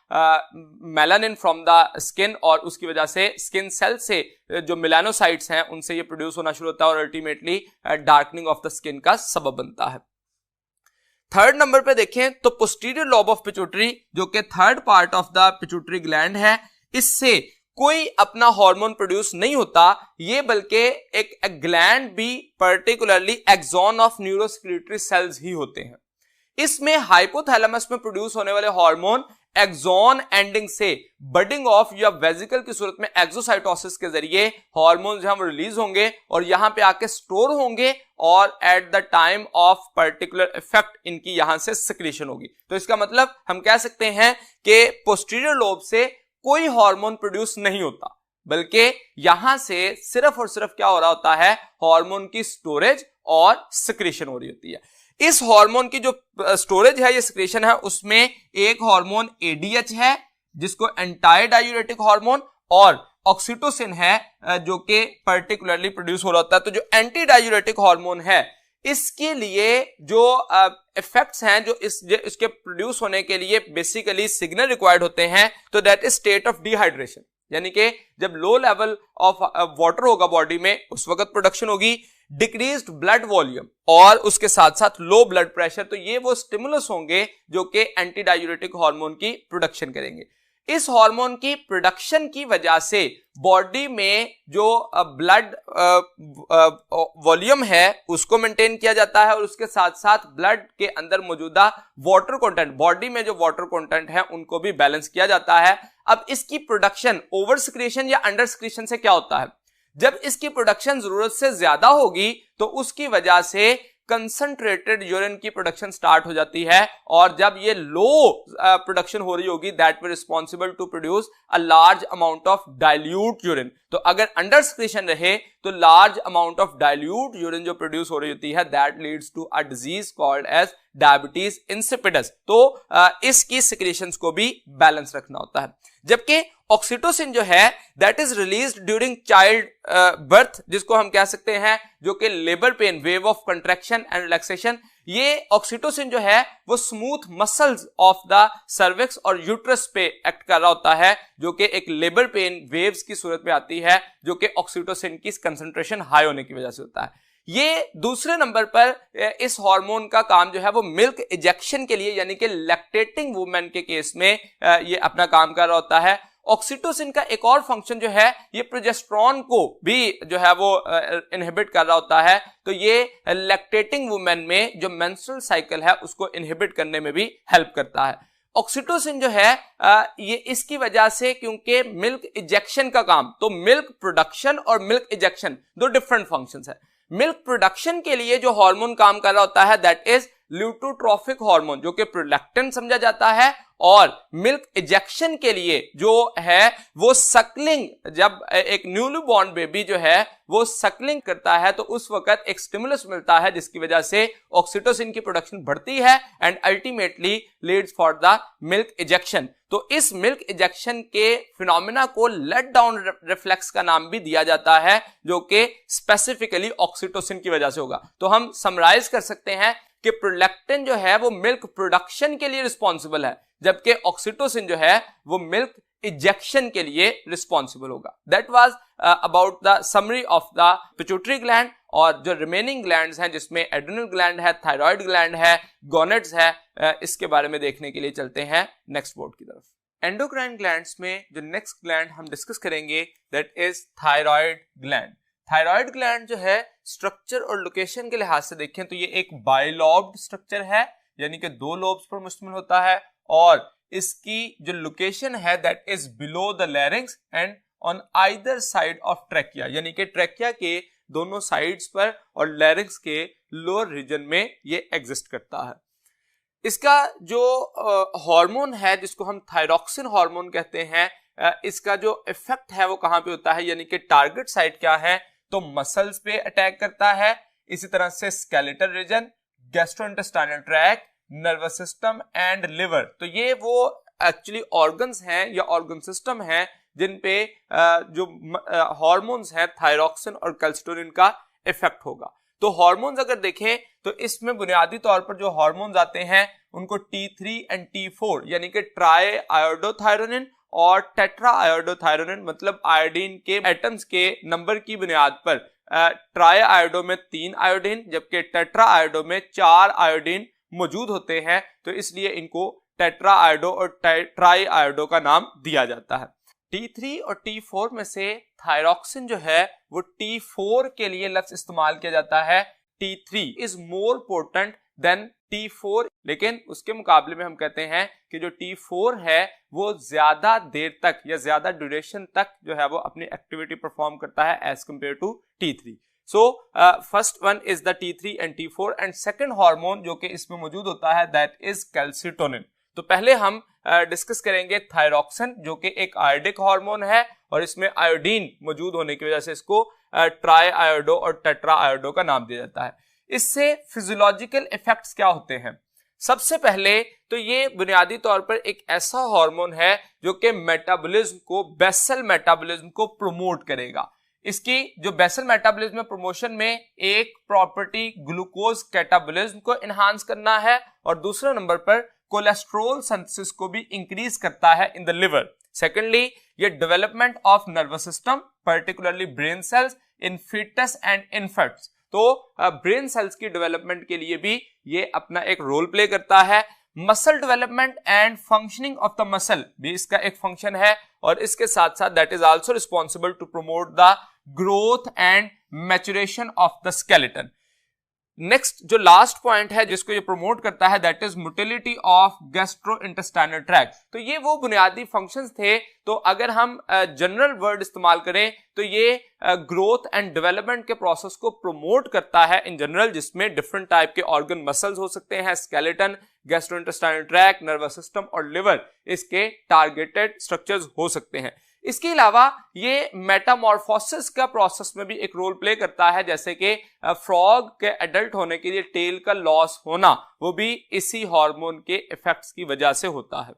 A: melanin from the skin, और उसकी वजह से स्किन सेल से जो मेलानोसाइट्स हैं उनसे ये प्रोड्यूस होना शुरू होता है और ultimately darkening of the skin का सबब बनता है। थर्ड नंबर पे देखें तो पोस्टीरियर लोब ऑफ पिट्यूटरी, जो कि third part of the pituitary gland है, इससे कोई अपना हार्मोन प्रोड्यूस नहीं होता, ये बल्कि एक ग्लैंड भी particularly axon of neurosecretory cells ही होते हैं। इसमें हाइपोथैलेमस में प्रोड्यूस होने वाले हार्मोन एक्सॉन एंडिंग से बडिंग ऑफ या वेजिकल की सूरत में एक्सोसाइटोसिस के जरिए हार्मोन जो रिलीज होंगे और यहां पे आके स्टोर होंगे, और at the time of particular effect इनकी यहां से सिक्रीशन होगी। तो इसका मतलब हम कह सकते हैं कि पोस्टीरियर लोब से कोई हार्मोन प्रोड्यूस नहीं होता, बल्कि यहां से सिर्फ और सिर्फ क्या हो रहा होता है, हार्मोन की स्टोरेज और सिक्रीशन हो रही होती है। इस हार्मोन की जो स्टोरेज है, ये सिक्रीशन है, उसमें एक हार्मोन ADH है जिसको एंटी डायूरेटिक हार्मोन, और ऑक्सीटोसिन है जो कि पर्टिकुलरली प्रोड्यूस हो रहा होता है। तो जो एंटी डायूरेटिक हार्मोन है, इसके लिए जो इफेक्ट्स हैं, जो इसके प्रोड्यूस होने के लिए बेसिकली सिग्नल रिक्वायर्ड होते हैं, तो that is state of dehydration, यानी कि जब लो लेवल ऑफ वाटर होगा बॉडी में उस वक्त प्रोडक्शन होगी, डिक्रीज्ड ब्लड वॉल्यूम और उसके साथ साथ लो ब्लड प्रेशर, तो ये वो स्टिमुलस होंगे जो कि एंटी डायूरेटिक हार्मोन की प्रोडक्शन करेंगे। इस हार्मोन की प्रोडक्शन की वजह से बॉडी में जो ब्लड वॉल्यूम है उसको मेंटेन किया जाता है, और उसके साथ साथ ब्लड के अंदर मौजूदा वाटर कंटेंट, बॉडी में जो वाटर कंटेंट है उनको भी बैलेंस किया जाता है। अब इसकी प्रोडक्शन ओवर सिक्रीशन या अंडर सिक्रीशन से क्या होता है, जब इसकी प्रोडक्शन जरूरत से ज्यादा होगी तो उसकी वजह से कंसंट्रेटेड यूरिन की प्रोडक्शन स्टार्ट हो जाती है, और जब ये लो प्रोडक्शन हो रही होगी that will responsible to produce a large amount of dilute urine. तो अगर अंडर सिक्रीशन रहे तो large amount of dilute urine जो प्रोड्यूस हो रही होती है, that leads to a disease called as diabetes insipidus. तो इसकी सिक्रीशंस को भी बैलेंस रखना होता है। जबकि ऑक्सीटोसिन जो है that is released during child birth, जिसको हम कह सकते हैं जो कि labour pain, wave of contraction and relaxation, ये ऑक्सीटोसिन जो है वो smooth muscles of the cervix और यूट्रस पे एक्ट कर रहा होता है, जो कि एक लेबर पेन वेव्स की सूरत में आती है, जो कि ऑक्सीटोसिन की कंसंट्रेशन हाई होने की वजह से होता है। ये दूसरे नंबर पर इस हार्मोन का काम जो है वो मिल्क इजेक्शन के लिए, यानी कि लैक्टेटिंग वुमेन के केस में ये अपना काम कर रहा होता है। ऑक्सीटोसिन का एक और फंक्शन जो है, ये प्रोजेस्टेरोन को भी जो है वो इनहिबिट कर रहा होता है। तो ये लैक्टेटिंग वुमेन में जो मेंस्ट्रुअल साइकिल है उसको इनहिबिट करने में भी हेल्प करता है। ऑक्सीटोसिन जो है ये इसकी वजह से, क्योंकि मिल्क इजेक्शन का काम, तो मिल्क प्रोडक्शन और मिल्क इजेक्शन दो डिफरेंट फंक्शंस है। मिल्क प्रोडक्शन के लिए जो हार्मोन काम कर रहा होता है दैट इज ल्यूटोट्रोफिक हार्मोन, जो कि प्रोलैक्टिन समझा जाता है, और मिल्क इजेक्शन के लिए जो है वो सकलिंग, जब एक न्यूली बॉर्न बेबी जो है वो सकलिंग करता है तो उस वक्त एक स्टिमुलस मिलता है जिसकी वजह से ऑक्सीटोसिन की प्रोडक्शन बढ़ती है and ultimately leads for the milk ejection. तो इस मिल्क इजेक्शन के फिनोमेना को लेट डाउन रिफ्लेक्स का नाम भी दिया जाता है, जो कि स्पेसिफिकली ऑक्सीटोसिन की वजह से होगा। तो हम समराइज कर सकते हैं कि प्रोलैक्टिन जो है वो मिल्क प्रोडक्शन के लिए रिस्पॉन्सिबल है, जबकि ऑक्सीटोसिन जो है वो मिल्क इजेक्शन के लिए रिस्पॉन्सिबल होगा। That was about the summary of the pituitary gland. और जो रिमेनिंग ग्लैंड्स हैं जिसमें एड्रिनल ग्लैंड है, थायराइड ग्लैंड है, गोनेड्स है, इसके बारे में देखने के लिए चलते हैं नेक्स्ट बोर्ड की तरफ। एंडोक्राइन ग्लैंड्स में जो नेक्स्ट ग्लैंड हम डिस्कस करेंगे that is thyroid gland. Thyroid gland जो है स्ट्रक्चर और लोकेशन के लिहाज से देखें तो ये एक बाइलोब्ड स्ट्रक्चर है, यानी कि दो लोब्स पर मुश्तमिल होता है, और इसकी जो लोकेशन है that is below the larynx and on either side of trachea, यानी कि ट्रैकिया के दोनों साइड्स पर और लैरिंक्स के लोअर रीजन में ये एग्जिस्ट करता है। इसका जो हार्मोन है जिसको हम थायरॉक्सिन हार्मोन कहते हैं, इसका जो इफेक्ट है वो कहां पे होता है, यानी कि टारगेट साइट क्या है, तो मसल्स पे अटैक करता है, इसी तरह से skeletal region, gastrointestinal tract, nervous system and liver. तो ये वो एक्चुअली ऑर्गन्स हैं या ऑर्गन सिस्टम हैं जिन पे जो हार्मोन्स हैं थायरॉक्सिन और कैल्सिटोनिन का इफेक्ट होगा। तो हार्मोन्स अगर देखें तो इसमें बुनियादी तौर पर जो हार्मोन्स आते हैं उनको T3 एंड T4 यानी कि ट्राई आयोडोथायरोनिन और टेट्रा आयोडोथायरोनिन, मतलब आयोडीन के एटम्स के नंबर की बुनियाद पर ट्राई आयोडो में 3 आयोडीन जबकि टेट्रा आयोडो में 4 आयोडीन मौजूद होते हैं, तो इसलिए इनको टेट्रा आयोडो और ट्राई आयोडो का नाम दिया जाता है। T3 और T4 में से थायरॉक्सिन जो है वो T4 के लिए लफ्ज इस्तेमाल किया जाता है। T3 is more potent then T4, लेकिन उसके मुकाबले में हम कहते हैं कि जो T4 है वो ज्यादा देर तक या ज्यादा ड्यूरेशन तक जो है वो अपनी एक्टिविटी परफॉर्म करता है as compare to T3। So first one is the T3 and T4 and second hormone जो कि इसमें मौजूद होता है दैट इज कैल्सिटोनिन। तो पहले हम डिस्कस करेंगे थायरॉक्सिन जो कि एक आयोडिक हार्मोन है और इसमें आयोडीन मौजूद होने की वजह से इसको ट्राई आयोडो और टेट्रा आयोडो का नाम दिया जाता है। इससे फिजियोलॉजिकल इफेक्ट्स क्या होते हैं? सबसे पहले तो ये बुनियादी तौर पर एक ऐसा हार्मोन है जो कि मेटाबॉलिज्म को, बेसल मेटाबॉलिज्म को प्रमोट करेगा। इसकी जो बेसल मेटाबॉलिज्म प्रमोशन में एक प्रॉपर्टी ग्लूकोज कैटाबॉलिज्म को एनहांस करना है और दूसरे नंबर पर कोलेस्ट्रॉल सिंथेसिस को भी इंक्रीज करता है इन द लिवर। सेकेंडली, ये development of nervous system particularly brain cells in foetus and infants, तो ब्रेन सेल्स की डेवलपमेंट के लिए भी ये अपना एक रोल प्ले करता है। Muscle development and functioning of the muscle भी इसका एक फंक्शन है और इसके साथ साथ that is also responsible to promote the growth and maturation of the skeleton. Next जो लास्ट पॉइंट है जिसको ये प्रमोट करता है that is motility of gastrointestinal tract. तो ये वो बुनियादी फंक्शंस थे। तो अगर हम जनरल वर्ड इस्तेमाल करें तो ये ग्रोथ एंड डेवलपमेंट के प्रोसेस को प्रमोट करता है इन जनरल, जिसमें डिफरेंट टाइप के ऑर्गन मसल्स हो सकते हैं, skeleton, gastrointestinal tract, nervous system और लिवर इसके टारगेटेड स्ट्रक्चर्स हो सकते हैं। इसके अलावा ये मेटामॉर्फोसिस का प्रोसेस में भी एक रोल प्ले करता है, जैसे कि फ्रॉग के एडल्ट होने के लिए टेल का लॉस होना वो भी इसी हार्मोन के इफेक्ट्स की वजह से होता है।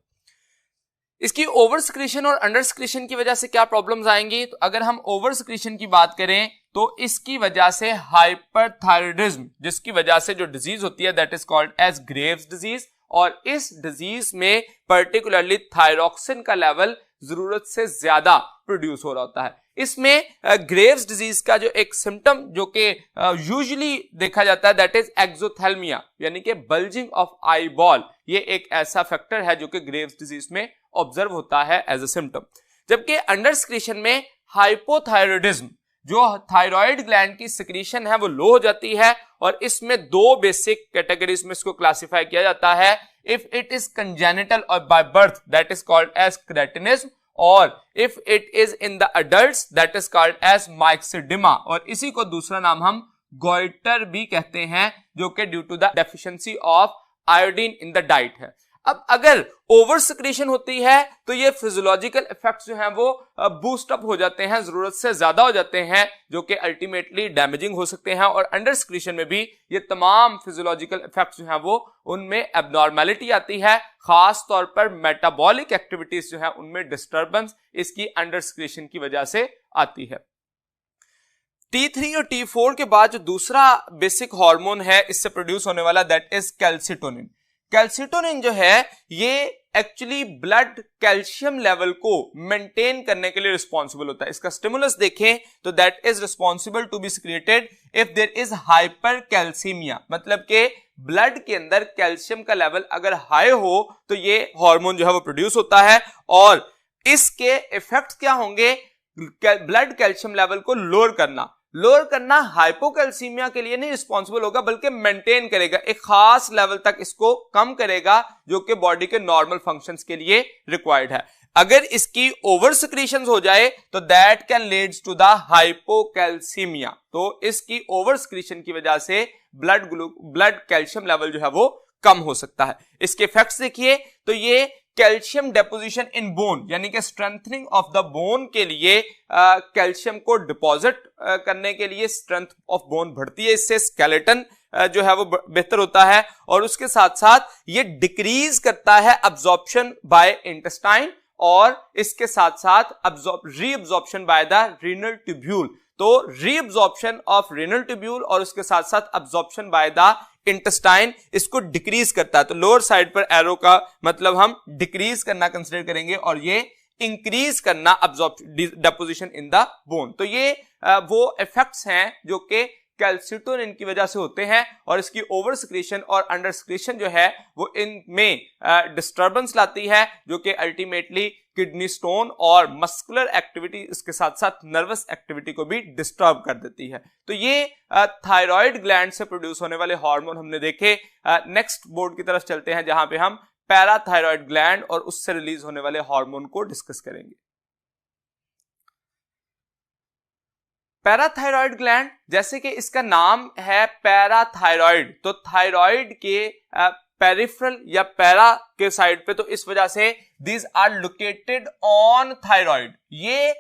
A: इसकी ओवर सिक्रीशन और अंडर सिक्रीशन की वजह से क्या प्रॉब्लम्स आएंगी? तो अगर हम ओवर सिक्रीशन की बात करें तो इसकी वजह से हाइपरथायरॉयडिज्म, जिसकी वजह से जो डिजीज होती है that is called as Graves disease, और इस डिजीज में पर्टिकुलरली थायरॉक्सिन का लेवल जरूरत से ज्यादा प्रोड्यूस हो रहा होता है। इसमें ग्रेव्स डिजीज का जो एक सिम्टम जो कि यूजुअली देखा जाता है दैट इज एक्सोथैल्मिया यानी कि बल्जिंग ऑफ आई बॉल। ये एक ऐसा फैक्टर है जो कि ग्रेव्स डिजीज में ऑब्जर्व होता है एज अ सिम्टम। जबकि अंडर सिक्रीशन में हाइपोथायरॉयडिज्म, जो थायराइड ग्लैंड की सिक्रीशन है वो लो हो जाती है और इसमें दो बेसिक कैटेगरीज में इसको क्लासिफाई किया जाता है। इफ इट इज कंजेनिटल और by birth that is called as cretinism, और if it is in the adults that is called as myxoedema, और इसी को दूसरा नाम हम गॉइटर भी कहते हैं जो कि due to the deficiency of iodine in the diet है। अब अगर ओवर सिक्रीशन होती है तो ये फिजियोलॉजिकल इफेक्ट्स जो हैं वो बूस्ट अप हो जाते हैं, जरूरत से ज्यादा हो जाते हैं, जो कि अल्टीमेटली डैमेजिंग हो सकते हैं। और अंडर सिक्रीशन में भी ये तमाम फिजियोलॉजिकल इफेक्ट्स जो हैं वो उनमें एबनॉर्मेलिटी आती है, खास तौर पर मेटाबॉलिक एक्टिविटीज जो है उनमें डिस्टर्बेंस इसकी अंडर सिक्रीशन की वजह से आती है। T3 और T4 के बाद जो दूसरा बेसिक हार्मोन है इससे प्रोड्यूस होने वाला दैट इज कैल्सिटोनिन। कैल्सिटोनिन जो है ये एक्चुअली ब्लड कैल्शियम लेवल को मेंटेन करने के लिए रिस्पॉन्सिबल होता है। इसका स्टिमुलस देखें तो that is responsible to be secreted if there is hypercalcaemia, मतलब के ब्लड के अंदर कैल्शियम का लेवल अगर हाई हो तो ये हार्मोन जो है वो प्रोड्यूस होता है। और इसके इफेक्ट क्या होंगे? ब्लड कैल्शियम लेवल को लोअर करना हाइपोकैल्सीमिया के लिए नहीं रिस्पॉन्सिबल होगा बल्कि मेंटेन करेगा, एक खास लेवल तक इसको कम करेगा जो कि बॉडी के नॉर्मल फंक्शंस के लिए रिक्वायर्ड है। अगर इसकी ओवर सिक्रीशंस हो जाए तो that can leads to the hypocalcaemia, तो इसकी ओवर सिक्रीशन की वजह से ब्लड कैल्शियम लेवल जो है वो कम हो सकता है। इसके इफेक्ट्स देखिए तो ये कैल्शियम डेपोजिशन इन बोन यानी कि स्ट्रेंथनिंग ऑफ द बोन के लिए कैल्शियम को डिपॉजिट करने के लिए स्ट्रेंथ ऑफ बोन बढ़ती है, इससे स्केलेटन जो है वो बेहतर होता है, और उसके साथ साथ ये डिक्रीज करता है अब्जॉर्प्शन बाय इंटेस्टाइन और इसके साथ साथ reabsorption by the renal tubule. तो रीअब्जॉर्प्शन ऑफ रीनल ट्यूब्यूल और उसके साथ साथ अब्जॉर्प्शन बाय द इंटेस्टाइन इसको डिक्रीज करता है। तो लोअर साइड पर एरो का मतलब हम डिक्रीज करना कंसीडर करेंगे और ये इंक्रीज करना डेपोजिशन इन द बोन। तो ये वो इफेक्ट्स हैं जो कि कैल्सिटोनिन की वजह से होते हैं, और इसकी ओवर सिक्रीशन और अंडर सिक्रीशन जो है वो इनमें डिस्टर्बेंस लाती है, जो कि अल्टीमेटली किडनी स्टोन और मस्कुलर एक्टिविटी इसके साथ साथ नर्वस एक्टिविटी को भी डिस्टर्ब कर देती है। तो ये थायराइड ग्लैंड से प्रोड्यूस होने वाले हार्मोन हमने देखे। नेक्स्ट बोर्ड की तरफ चलते हैं जहां पे हम पैराथायराइड ग्लैंड और उससे रिलीज होने वाले हार्मोन को डिस्कस करेंगे। पैराथायराइड ग्लैंड, जैसे कि इसका नाम है पैराथायराइड, तो थायराइड के पेरिफेरल या पैरा के साइड पे, तो इस वजह से these are located on thyroid. ये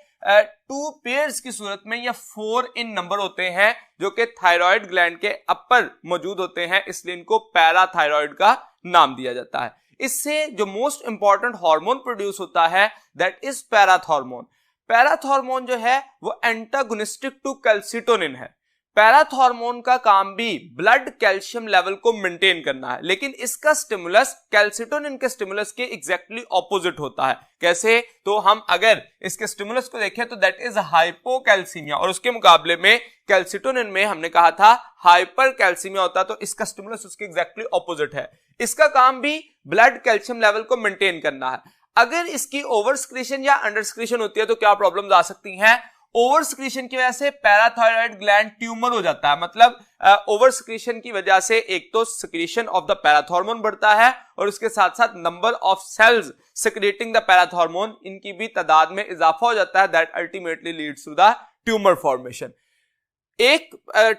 A: 2 पेयर्स की सूरत में या 4 इन नंबर होते हैं जो कि थायराइड ग्लैंड के अपर मौजूद होते हैं, इसलिए इनको पैराथायराइड का नाम दिया जाता है। इससे जो मोस्ट इंपॉर्टेंट हार्मोन प्रोड्यूस होता है दैट इज पैराथॉर्मोन। पैराथॉर्मोन जो है वो एंटागोनिस्टिक टू कैल्सिटोनिन है। पैराथॉर्मोन का काम भी ब्लड कैल्शियम लेवल को मेंटेन करना है, लेकिन इसका स्टिमुलस कैल्सिटोनिन के स्टिमुलस के एग्जैक्टली ऑपोजिट होता है। कैसे? तो हम अगर इसके स्टिमुलस को देखें तो दैट इज हाइपोकैल्सीमिया, और उसके मुकाबले में कैल्सिटोनिन में हमने कहा था हाइपर कैल्सीमिया होता, तो इसका स्टिमुलस उसके एग्जैक्टली ऑपोजिट है। इसका काम भी ब्लड कैल्शियम लेवल को मेंटेन करना है। अगर इसकी ओवर सिक्रीशन या अंडर सिक्रीशन होती है तो क्या प्रॉब्लम्स आ सकती हैं? ओवर सिक्रीशन की वजह से पैराथायराइड ग्लैंड ट्यूमर हो जाता है, मतलब ओवर सिक्रीशन की वजह से एक तो सिक्रीशन ऑफ द पैराथॉर्मोन बढ़ता है और उसके साथ साथ number of cells secreting the parathormone इनकी भी तादाद में इजाफा हो जाता है, that ultimately leads to the tumour formation. एक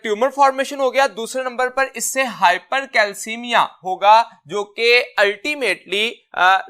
A: ट्यूमर फॉर्मेशन हो गया, दूसरे नंबर पर इससे हाइपर कैल्सीमिया होगा जो कि अल्टीमेटली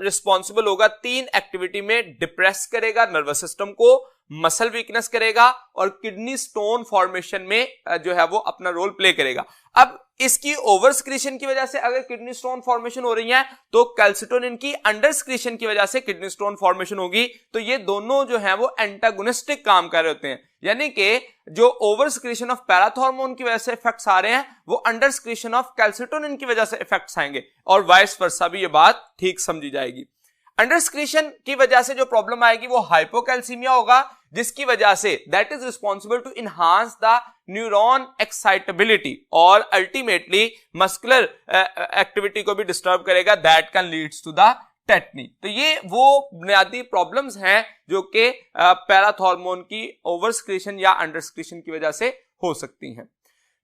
A: रिस्पॉन्सिबल होगा 3 एक्टिविटी में, डिप्रेस करेगा नर्वस सिस्टम को, मसल वीकनेस करेगा और किडनी स्टोन फॉर्मेशन में जो है वो अपना रोल प्ले करेगा। अब इसकी ओवर सिक्रीशन की वजह से अगर किडनी स्टोन फॉर्मेशन हो रही है तो कैल्सिटोनिन की अंडर सिक्रीशन की वजह से किडनी स्टोन फॉर्मेशन होगी, तो ये दोनों जो है वो एंटागोनिस्टिक काम कर रहे होते हैं, यानी कि जो ओवर सिक्रीशन ऑफ पैराथॉर्मोन की वजह से इफेक्ट्स आ रहे हैं वो अंडर सिक्रीशन ऑफ कैल्सिटोनिन की वजह से इफेक्ट्स आएंगे, और वाइस वर्सा भी ये बात ठीक समझी जाएगी। अंडर सिक्रीशन की वजह से जो प्रॉब्लम आएगी वो हाइपोकैल्सीमिया होगा, जिसकी वजह से that is responsible to enhance the neuron excitability और अल्टीमेटली मस्कुलर एक्टिविटी को भी डिस्टर्ब करेगा, that can leads to the tetany. तो ये वो बुनियादी प्रॉब्लम्स हैं जो कि पैराथॉर्मोन की ओवर सिक्रीशन या अंडर सिक्रीशन की वजह से हो सकती हैं।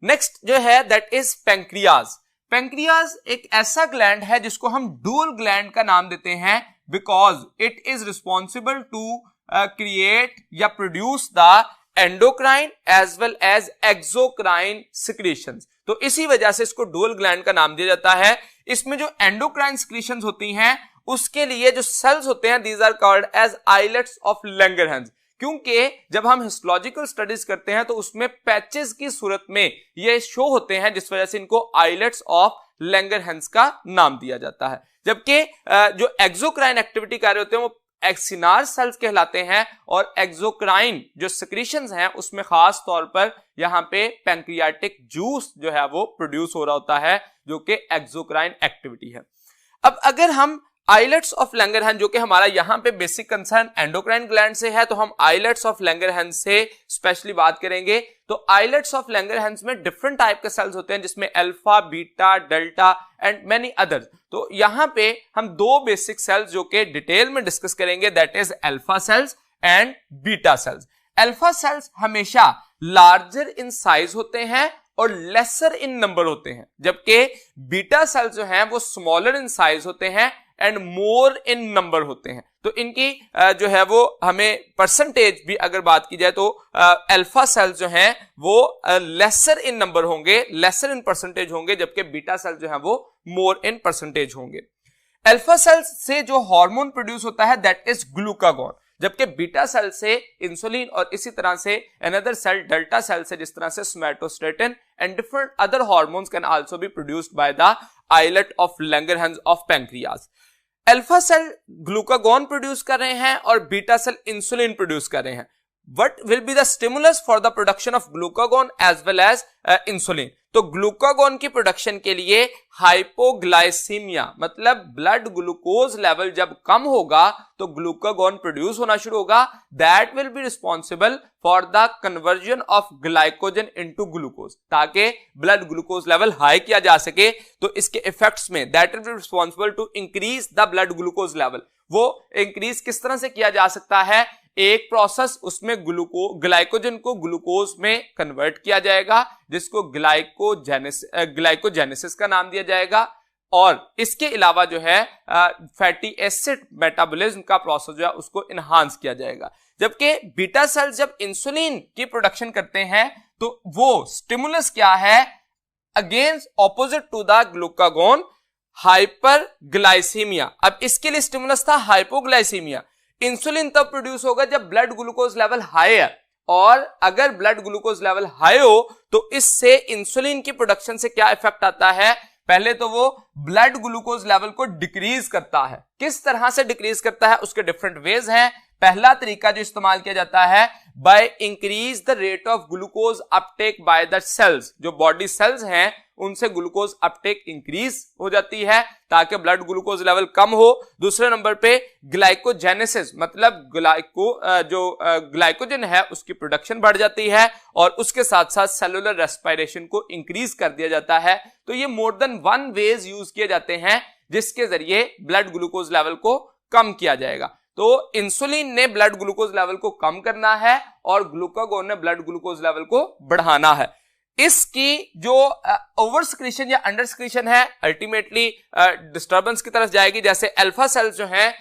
A: नेक्स्ट जो है दैट इज पैंक्रियाज। पैंक्रियाज एक ऐसा ग्लैंड है जिसको हम डुअल ग्लैंड का नाम देते हैं because it is responsible to create या produce the endocrine as well as exocrine secretions. तो इसी वजह से इसको डुअल ग्लैंड का नाम दिया जाता है। इसमें जो एंडोक्राइन सिक्रीशंस होती हैं उसके लिए जो सेल्स होते हैं these are called as islets of Langerhans, क्योंकि जब हम हिस्टोलॉजिकल स्टडीज करते हैं तो उसमें पैचेस की सूरत में ये शो होते हैं, जिस वजह से इनको आइलेट्स ऑफ लैंगरहैंस का नाम दिया जाता है। जबकि जो एक्सोक्राइन एक्टिविटी कर रहे होते हैं वो एक्सिनार सेल्स कहलाते हैं, और एक्सोक्राइन जो सिक्रीशंस हैं उसमें खास तौर पर यहां पे पैंक्रियाटिक जूस जो है वो प्रोड्यूस हो रहा होता है जो कि एक्सोक्राइन एक्टिविटी है। अब अगर हम आइलेट्स ऑफ लैंगरहैंस, जो कि हमारा यहां पे बेसिक कंसर्न एंडोक्राइन ग्लैंड से है, तो हम आइलेट्स ऑफ लैंगरहैंस से स्पेशली बात करेंगे। तो आइलेट्स ऑफ लैंगरहैंस में डिफरेंट टाइप के सेल्स होते हैं जिसमें alpha, beta, delta and many others. तो यहां पे हम 2 बेसिक सेल्स जो कि डिटेल में डिस्कस करेंगे, that is alpha cells and beta cells. Alpha cells हमेशा लार्जर इन साइज होते हैं और लेसर इन नंबर होते हैं, जबकि बीटा सेल्स जो हैं वो स्मॉलर इन साइज होते हैं एंड मोर इन नंबर होते हैं। तो इनकी जो है वो हमें परसेंटेज भी अगर बात की जाए तो अल्फा सेल्स जो हैं वो लेसर इन नंबर होंगे, लेसर इन परसेंटेज होंगे, जबकि बीटा सेल्स जो हैं वो मोर इन परसेंटेज होंगे। अल्फा सेल्स से जो हार्मोन प्रोड्यूस होता है दैट इज ग्लूकागॉन। जबकि बीटा सेल से इंसुलिन और इसी तरह से अनदर सेल डेल्टा सेल से जिस तरह से somatostatin and different other hormones can also be produced by the islet of Langerhans of pancreas. Alpha cell glucagon produce कर रहे हैं और बीटा सेल इंसुलिन प्रोड्यूस कर रहे हैं। What will be the stimulus for the production of glucagon as well as insulin? तो glucagon की production के लिए हाइपोग्लाइसीमिया मतलब ब्लड ग्लूकोज लेवल जब कम होगा तो ग्लूकागॉन प्रोड्यूस होना शुरू होगा। That will be responsible for the conversion of glycogen into glucose, ताकि ब्लड ग्लूकोज लेवल हाई किया जा सके। तो इसके इफेक्ट्स में that will be responsible to increase the blood glucose level. वो इंक्रीज किस तरह से किया जा सकता है? एक प्रोसेस, उसमें ग्लाइकोजन को ग्लूकोज में कन्वर्ट किया जाएगा जिसको ग्लाइकोजेनेसिस का नाम दिया जाएगा। और इसके अलावा जो है फैटी एसिड मेटाबॉलिज्म का प्रोसेस जो है उसको इनहांस किया जाएगा। जबकि बीटा सेल्स जब इंसुलिन की प्रोडक्शन करते हैं तो वो स्टिमुलस क्या है? Against opposite to the glucagon, hyperglycaemia. अब इसके लिए स्टिमुलस था हाइपोग्लाइसीमिया। इंसुलिन तब प्रोड्यूस होगा जब ब्लड ग्लूकोज लेवल हाई है, और अगर ब्लड ग्लूकोज लेवल हाई हो तो इससे इंसुलिन की प्रोडक्शन से क्या इफेक्ट आता है? पहले तो वो ब्लड ग्लूकोज लेवल को डिक्रीज करता है। किस तरह से डिक्रीज करता है? उसके डिफरेंट वेज हैं। पहला तरीका जो इस्तेमाल किया जाता है, by increase the rate of glucose uptake by the cells. जो बॉडी सेल्स हैं उनसे ग्लूकोज अपटेक इंक्रीज हो जाती है ताकि ब्लड ग्लूकोज लेवल कम हो। दूसरे नंबर पे ग्लाइकोजेनेसिस मतलब ग्लाइकोजन है उसकी प्रोडक्शन बढ़ जाती है, और उसके साथ साथ सेलुलर रेस्पिरेशन को इंक्रीज कर दिया जाता है। तो ये more than one ways use किए जाते हैं जिसके जरिए ब्लड ग्लूकोज लेवल को कम किया जाएगा। तो इंसुलिन ने ब्लड ग्लूकोज लेवल को कम करना है और ग्लूकागॉन ने ब्लड ग्लूकोज लेवल को बढ़ाना है। इसकी जो ओवर सिक्रीशन या अंडर सिक्रीशन है अल्टीमेटली डिस्टर्बेंस की तरफ जाएगी। जैसे अल्फा सेल्स जो हैं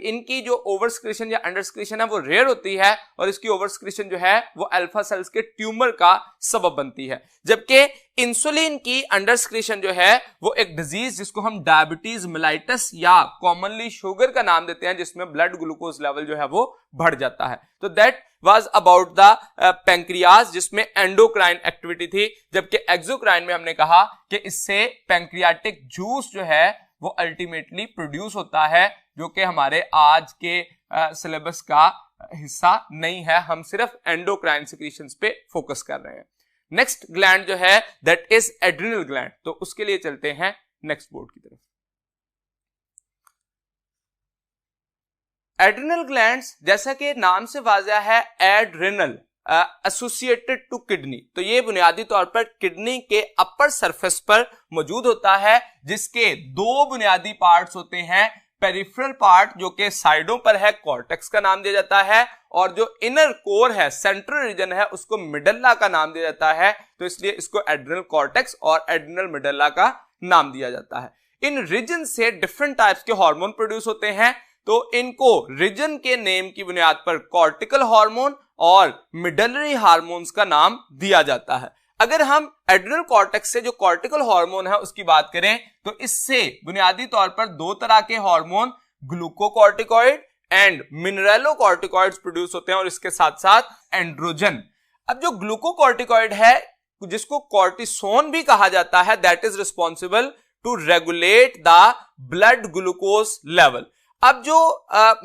A: इनकी जो ओवर सिक्रीशन या अंडर सिक्रीशन है वो रेयर होती है, और इसकी ओवर सिक्रीशन जो है वो अल्फा सेल्स के ट्यूमर का सबब बनती है। जबकि इंसुलिन की अंडर सिक्रीशन जो है वो एक डिजीज जिसको हम डायबिटीज मेलाइटस या कॉमनली शुगर का नाम देते हैं, जिसमें ब्लड ग्लूकोज लेवल जो है वो बढ़ जाता है। तो that was about the pancreas जिसमें एंडोक्राइन एक्टिविटी थी। जबकि एक्सोक्राइन में हमने कहा कि इससे पैंक्रियाटिक जूस जो है वो अल्टीमेटली प्रोड्यूस होता है, जो कि हमारे आज के सिलेबस का हिस्सा नहीं है। हम सिर्फ एंडोक्राइन सिक्रीशंस पे फोकस कर रहे हैं। नेक्स्ट ग्लैंड जो है दैट इज एड्रिनल ग्लैंड। तो उसके लिए चलते हैं नेक्स्ट बोर्ड की तरफ। एड्रिनल ग्लैंड्स जैसा कि नाम से वाज़ह है, एड्रिनल एसोसिएटेड टू किडनी। तो ये बुनियादी तौर पर किडनी के अपर सरफेस पर मौजूद होता है, जिसके दो बुनियादी पार्ट्स होते हैं। पेरिफेरल पार्ट जो कि साइडों पर है, कॉर्टेक्स का नाम दिया जाता है, और जो इनर कोर है, सेंट्रल रीजन है, उसको मिडल्ला का नाम दिया जाता है। तो इसलिए इसको एड्रिनल कॉर्टेक्स और एड्रिनल मिडल्ला का नाम दिया जाता है। इन रीजन से डिफरेंट टाइप्स के हार्मोन प्रोड्यूस होते हैं। तो इनको रीजन के नेम की बुनियाद पर कॉर्टिकल हार्मोन और मिडलरी हार्मोन्स का नाम दिया जाता है। अगर हम एड्रिनल कॉर्टेक्स से जो कॉर्टिकल हार्मोन है उसकी बात करें तो इससे बुनियादी तौर पर दो तरह के hormone glucocorticoid and mineralocorticoids produce होते हैं, और इसके साथ साथ एंड्रोजन। अब जो ग्लूकोकॉर्टिकॉइड है जिसको कॉर्टिसोन भी कहा जाता है, that is responsible to regulate the blood glucose level. अब जो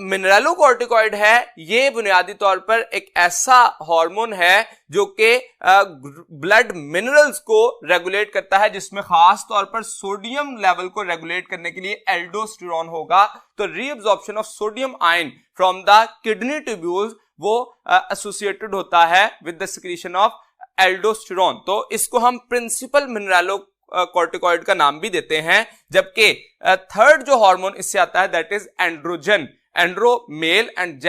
A: मिनरलोकॉर्टिकॉइड है ये बुनियादी तौर पर एक ऐसा हार्मोन है जो कि ब्लड मिनरल्स को रेगुलेट करता है, जिसमें खास तौर पर सोडियम लेवल को रेगुलेट करने के लिए एल्डोस्टेरोन होगा। तो reabsorption of sodium ion from the kidney tubules वो एसोसिएटेड होता है with the secretion of aldosterone. तो इसको हम प्रिंसिपल मिनरलो कॉर्टिकॉइड का नाम भी देते हैं। जबकि थर्ड जो हार्मोन इससे आता है that is androgen. Andro male and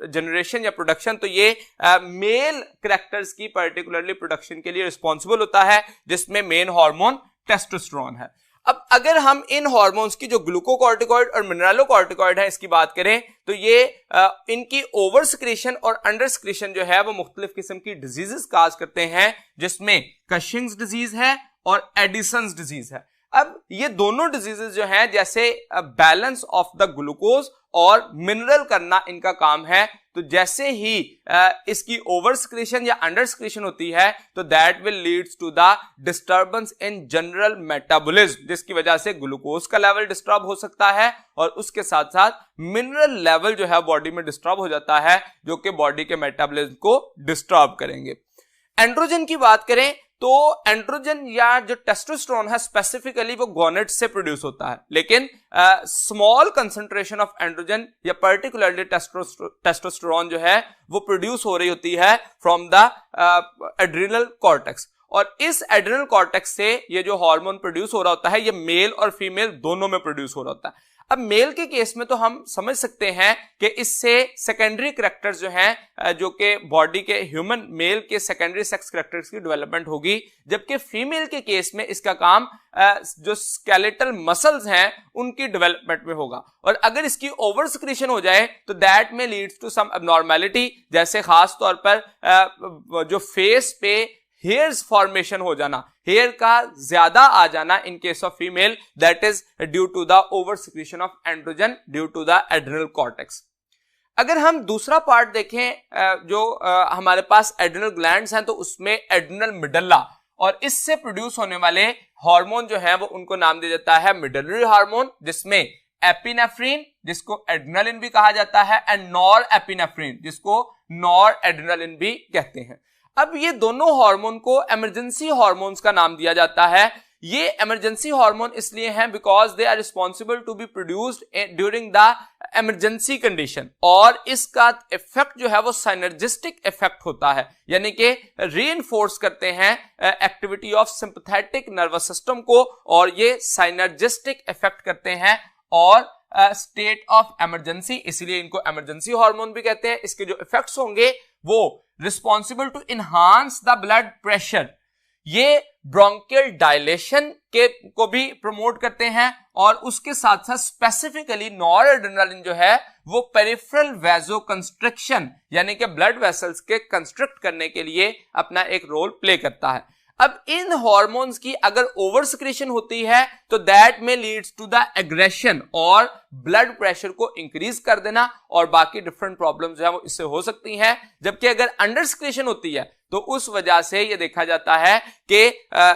A: generation या प्रोडक्शन। तो ये मेल कैरेक्टर्स की पर्टिकुलरली प्रोडक्शन के लिए रिस्पॉन्सिबल होता है, जिसमें मेन हार्मोन टेस्टोस्टेरोन है। अब अगर हम इन हार्मोन्स की जो ग्लूकोकॉर्टिकॉइड और मिनरलोकॉर्टिकॉइड है इसकी बात करें तो ये इनकी ओवर सिक्रीशन और अंडर सिक्रीशन जो है वो मुख्तलिफ किस्म की डिजीजेस काज करते हैं, जिसमें कशिंग्स डिजीज है और एडिसन्स डिजीज है। अब ये दोनों डिजीजेस जो हैं, जैसे बैलेंस ऑफ द ग्लूकोज और मिनरल करना इनका काम है। तो जैसे ही इसकी ओवर सिक्रीशन या अंडर सिक्रीशन होती है तो that will leads to the disturbance in general metabolism, जिसकी वजह से ग्लूकोज का लेवल डिस्टर्ब हो सकता है और उसके साथ साथ मिनरल लेवल जो है बॉडी में डिस्टर्ब हो जाता है, जो कि बॉडी के मेटाबॉलिज्म को डिस्टर्ब करेंगे। एंड्रोजन की बात करें तो एंड्रोजन या जो टेस्टोस्टेरोन है स्पेसिफिकली वो गोनेड्स से प्रोड्यूस होता है, लेकिन स्मॉल कंसंट्रेशन ऑफ एंड्रोजन या पर्टिकुलरली टेस्टोस्टेरोन जो है वो प्रोड्यूस हो रही होती है फ्रॉम द एड्रिनल कॉर्टेक्स। और इस एड्रिनल कॉर्टेक्स से ये जो हार्मोन प्रोड्यूस हो रहा होता है ये मेल और फीमेल दोनों में प्रोड्यूस हो रहा होता है। अब मेल के केस में तो हम समझ सकते हैं कि इससे सेकेंडरी कैरेक्टर्स जो हैं जो कि बॉडी के ह्यूमन मेल के सेकेंडरी सेक्स कैरेक्टर्स की डेवलपमेंट होगी, जबकि फीमेल के केस में इसका काम जो स्केलेटल मसल्स हैं उनकी डेवलपमेंट में होगा। और अगर इसकी ओवर सिक्रीशन हो जाए तो दैट में लीड्स टू सम एब्नॉर्मैलिटी, जैसे खास तौर पर जो फेस पे हेयर्स फॉर्मेशन हो जाना, हेयर का ज्यादा आ जाना in case of female, that is due to the over secretion of androgen due to the adrenal cortex. अगर हम दूसरा पार्ट देखें जो हमारे पास एड्रिनल ग्लैंड्स हैं तो उसमें एड्रिनल मिडल्ला, और इससे प्रोड्यूस होने वाले हार्मोन जो है वो उनको नाम दिया जाता है मिडलरी हार्मोन, जिसमें एपिनेफ्रिन जिसको एड्रिनलिन भी कहा जाता है एंड नॉर एपिनेफ्रिन जिसको नॉर एड्रिनलिन भी कहते हैं। अब ये दोनों हार्मोन को इमरजेंसी हार्मोन्स का नाम दिया जाता है। ये इमरजेंसी हार्मोन इसलिए हैं because they are responsible to be produced during the emergency condition, और इसका इफेक्ट जो है वो साइनर्जिस्टिक इफेक्ट होता है, यानी कि रीइंफोर्स करते हैं activity of sympathetic nervous system को, और ये साइनर्जिस्टिक इफेक्ट करते हैं और स्टेट ऑफ इमरजेंसी, इसीलिए इनको इमरजेंसी हार्मोन भी कहते हैं। इसके जो इफेक्ट्स होंगे वो responsible to enhance the blood pressure, ये ब्रोंकियल डायलेशन के को भी प्रमोट करते हैं, और उसके साथ साथ स्पेसिफिकली नॉरएड्रेनालिन जो है वो पेरिफेरल वैसो कंस्ट्रिक्शन यानी कि ब्लड वेसल्स के कंस्ट्रक्ट करने के लिए अपना एक रोल प्ले करता है। अब इन हार्मोन्स की अगर ओवर सिक्रीशन होती है तो दैट में लीड्स टू द एग्रेशन और ब्लड प्रेशर को इंक्रीज कर देना, और बाकी डिफरेंट प्रॉब्लम्स जो है वो इससे हो सकती हैं। जबकि अगर अंडर सिक्रीशन होती है तो उस वजह से ये देखा जाता है कि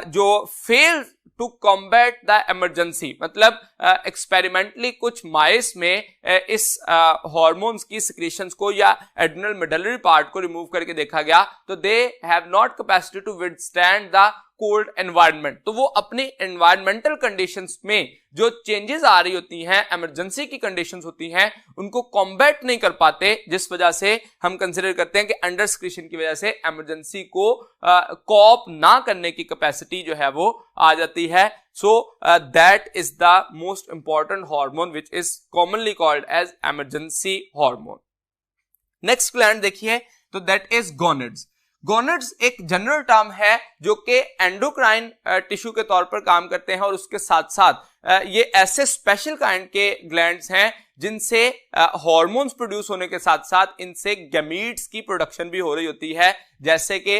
A: जो fail to combat the emergency, मतलब एक्सपेरिमेंटली कुछ माइस में इस हार्मोन्स की सिक्रीशंस को या एड्रिनल मेडलरी पार्ट को रिमूव करके देखा गया, तो they have not capacity to withstand the cold environment. तो वो अपनी एनवायरमेंटल कंडीशंस में जो चेंजेस आ रही होती हैं, इमरजेंसी की कंडीशंस होती हैं, उनको कॉम्बैट नहीं कर पाते, जिस वजह से हम कंसीडर करते हैं कि अंडर सिक्रीशन की वजह से इमरजेंसी को कॉप ना करने की कैपेसिटी जो है वो आ जाती है। So that is the most important hormone which is commonly called as emergency hormone. Next gland देखिए तो दैट इज गोनेड्स। गोनेड्स एक जनरल टर्म है जो कि एंडोक्राइन टिश्यू के तौर पर काम करते हैं, और उसके साथ साथ ये ऐसे स्पेशल काइंड के ग्लैंड्स हैं जिनसे हार्मोन्स प्रोड्यूस होने के साथ साथ इनसे गैमीट्स की प्रोडक्शन भी हो रही होती है। जैसे कि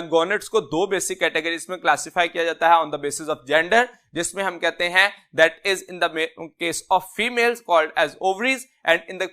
A: गोनेड्स को दो बेसिक कैटेगरीज में क्लासिफाई किया जाता है on the basis of gender, जिसमें हम कहते हैं that is in the case of females called as ovaries and in the